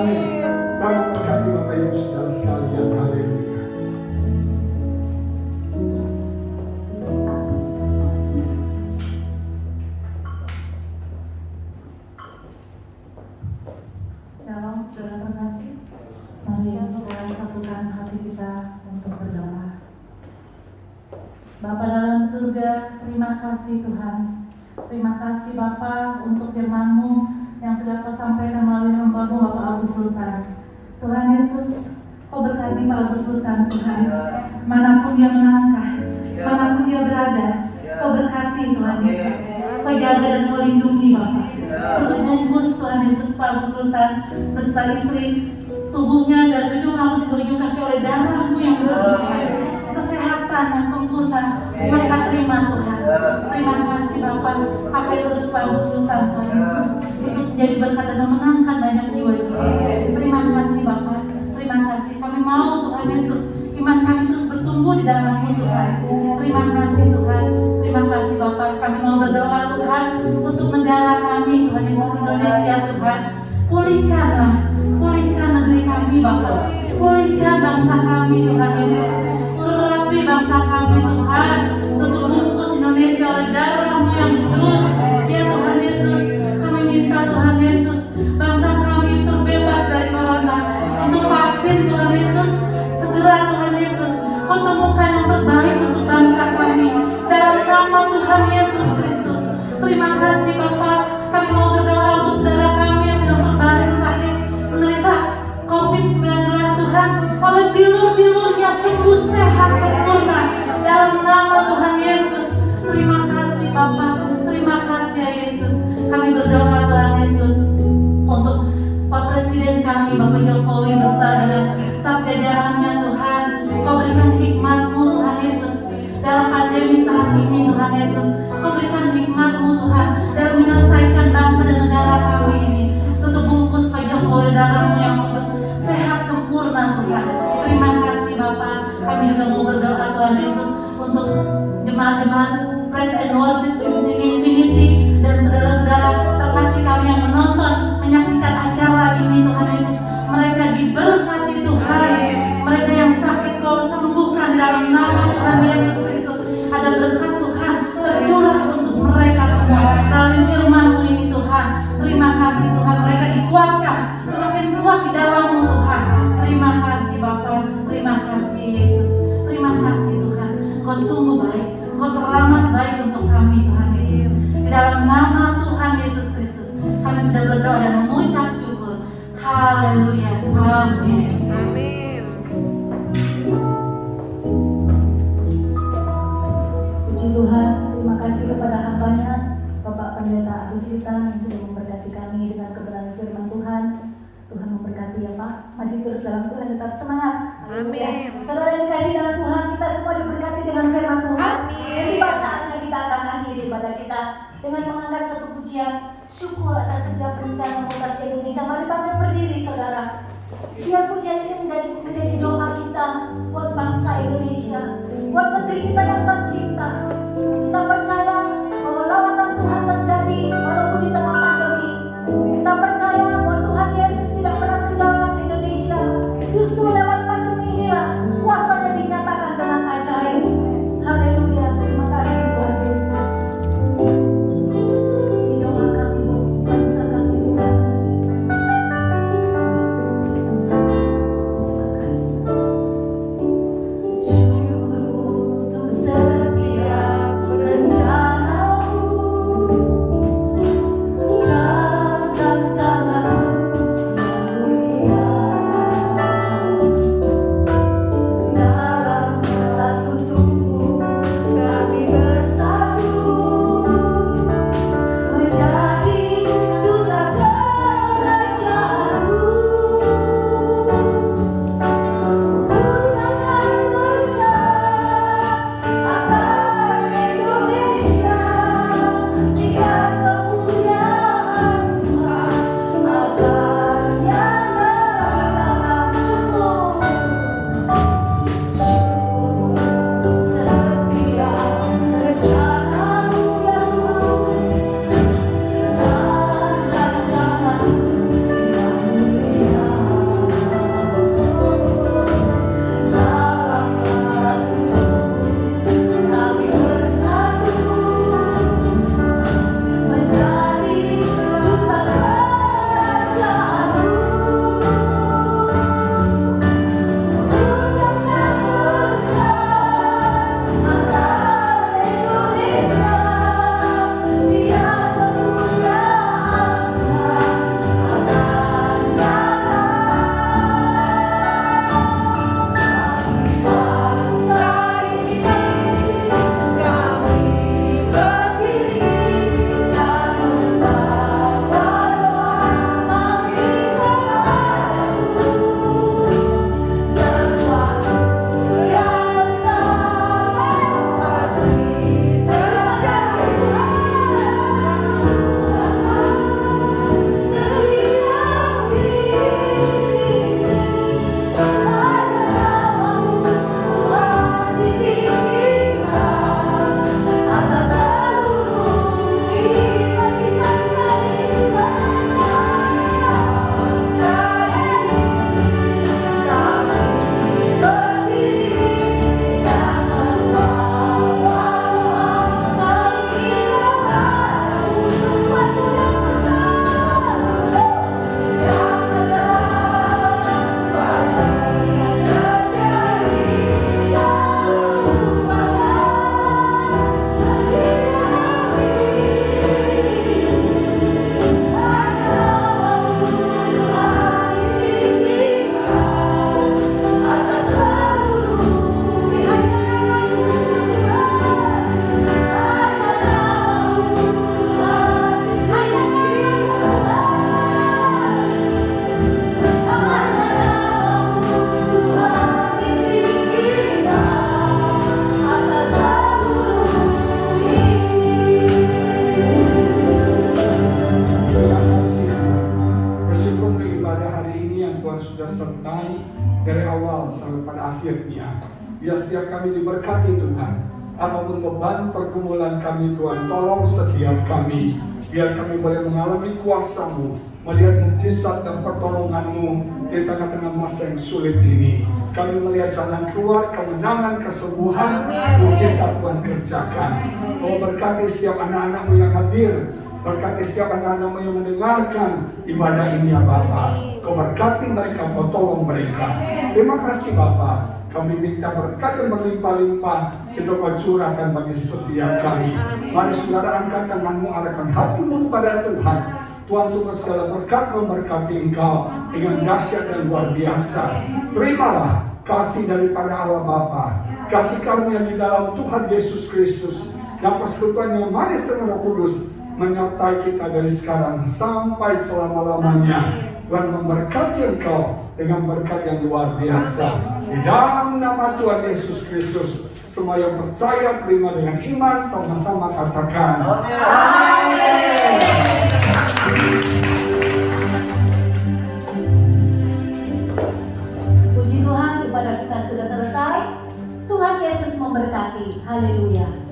Amin. Kami berkati Bapak Ibu saudara sekalian. Haleluya. Shalom, saudara terkasih. Mari kita satukan hati kita untuk berdoa. Bapa dalam surga, terima kasih Tuhan. Terima kasih Bapa untuk firman-Mu yang sudah Kau sampaikan melalui hamba-Mu Bapak Agus Sultan. Tuhan Yesus, Kau berkati Pak Agus Sultan Tuhan. Manapun dia melangkah, manapun dia berada, Kau berkati Tuhan Yesus. Kau jaga dan Kau lindungi Bapak. Untuk bungkus Tuhan Yesus Pak Agus Sultan beserta istri, tubuhnya dan ujung rambut juga ujung kaki oleh darah-Mu yang berlimpah. Kesehatan yang sempurna mereka terima Tuhan. Terima kasih Bapak. Pakai terus Pak Agus Sultan Tuhan Yesus untuk menjadi berkat dan memenangkan banyak jiwa Tuhan. Terima kasih Bapak. Terima kasih. Kami mau Tuhan Yesus, iman kami terus bertumbuh di dalam-Mu Tuhan. Terima kasih Tuhan. Terima kasih Bapak. Kami mau berdoa Tuhan untuk negara kami Tuhan Yesus, Indonesia Tuhan. Pulihkanlah, pulihkan negeri kami Bapak. Pulihkan bangsa kami Tuhan Yesus. Urapi bangsa kami Tuhan. Untuk bungkus Indonesia oleh darah-Mu yang kudus. Ya Tuhan Yesus, kami minta Tuhan Yesus, bangsa kami terbebas dari corona. Untuk vaksin Tuhan Yesus, segera Tuhan Yesus, Kau temukan yang terbaik untuk bangsa kami. Dalam nama Tuhan Yesus Kristus. Terima kasih Bapak. Kami mau berdoa untuk saudara kami yang sedang terbaring sakit, menderita COVID-19 Tuhan. Oleh bilur-bilurnya sembuh sehat sempurna. Dalam nama Tuhan Yesus. Terima kasih Bapak. Terima kasih ya Yesus. Kami berdoa Tuhan Yesus untuk Pak Presiden kami Bapak Jokowi beserta dengan staf jajarannya Tuhan. Kau berikan hikmat-Mu Tuhan Yesus dalam pandemi saat ini Tuhan Yesus. Kau berikan hikmat-Mu Tuhan dalam menyelesaikan bangsa dan negara kami ini. Tutup bungkus Pak Jokowi darah-Mu yang kudus, sehat sempurna Tuhan. Terima kasih Bapak. Kami juga mau berdoa Tuhan Yesus untuk jemaat-jemaat Praise and Worship Infinity dan saudara-saudara terkasih kami yang menonton, menyaksikan acara ini Tuhan Yesus. Mereka diberkati Tuhan. Mereka yang sakit Kau sembuhkan dalam nama Tuhan Yesus Kristus. Ada berkat Tuhan tercurah untuk mereka semua melalui firman-Mu ini Tuhan. Terima kasih Tuhan. Mereka dikuatkan semakin kuat di dalam-Mu Tuhan. Terima kasih Bapak. Terima kasih Yesus. Terima kasih Tuhan. Kau sungguh baik. Kau teramat baik untuk kami Tuhan Yesus. Di dalam nama Tuhan Yesus Kristus kami sudah berdoa dan mengucap syukur. Haleluya. Amin. Amin. Puji Tuhan, terima kasih kepada hamba-Nya Bapak Pendeta Agus Sultan yang sudah memberkati kami dengan kebenaran firman Tuhan. Tuhan memberkati ya Pak. Maju terus dalam Tuhan, tetap semangat. Amin. Saudara yang dikasihi dalam Tuhan, kita semua diberkati dengan firman Tuhan. Amin. Jadi saatnya kita akan akhiri ibadah kita dengan mengangkat satu pujian syukur atas setiap bencana atas Indonesia. Mari pakai berdiri saudara. Biar pujian ini menjadi doa kita buat bangsa Indonesia, buat negeri kita yang tercinta. Kita percaya bahwa lawatan Tuhan terjadi walaupun di tengah pandemi. Kita percaya bahwa Tuhan Yesus tidak pernah tinggalkan Indonesia. Justru lewat pandemi inilah kuasanya dinyatakan dengan ajaib. Haleluya. Terima kasih Tuhan Yesus. Ini doa kami, bangsa kami Tuhan. Terima kasih. Syukur untuk setiap rencana. ibadah hari ini yang Tuhan sudah sertai dari awal sampai pada akhirnya. Biar setiap kami diberkati Tuhan. Apapun beban pergumulan kami Tuhan, tolong setiap kami. Biar kami boleh mengalami kuasa-Mu, melihat mukjizat dan pertolongan-Mu di tengah-tengah masa yang sulit ini. Kami melihat jalan keluar, kemenangan, kesembuhan, mukjizat Tuhan kerjakan. Kau berkati setiap anak-anak-Mu yang hadir. Berkati setiap anak-anak-Mu yang mendengarkan ibadah ini ya Bapa. Kau berkati mereka, Kau tolong mereka. Terima kasih Bapa. Kami minta berkat yang berlimpah-limpah itu Kau curahkan bagi setiap kami. Mari saudara angkat tanganmu, arahkan hatimu kepada Tuhan. Tuhan semua segala berkat memberkati engkau dengan dahsyat dan luar biasa. Terimalah kasih daripada Allah Bapa, kasih karunia di dalam Tuhan Yesus Kristus, dan persekutuan yang manis dengan Roh Kudus menyertai kita dari sekarang sampai selama-lamanya. Tuhan memberkati engkau dengan berkat yang luar biasa. Di dalam nama Tuhan Yesus Kristus, semua yang percaya terima dengan iman, sama-sama katakan amin. Puji Tuhan, ibadah kita sudah selesai. Tuhan Yesus memberkati. Haleluya.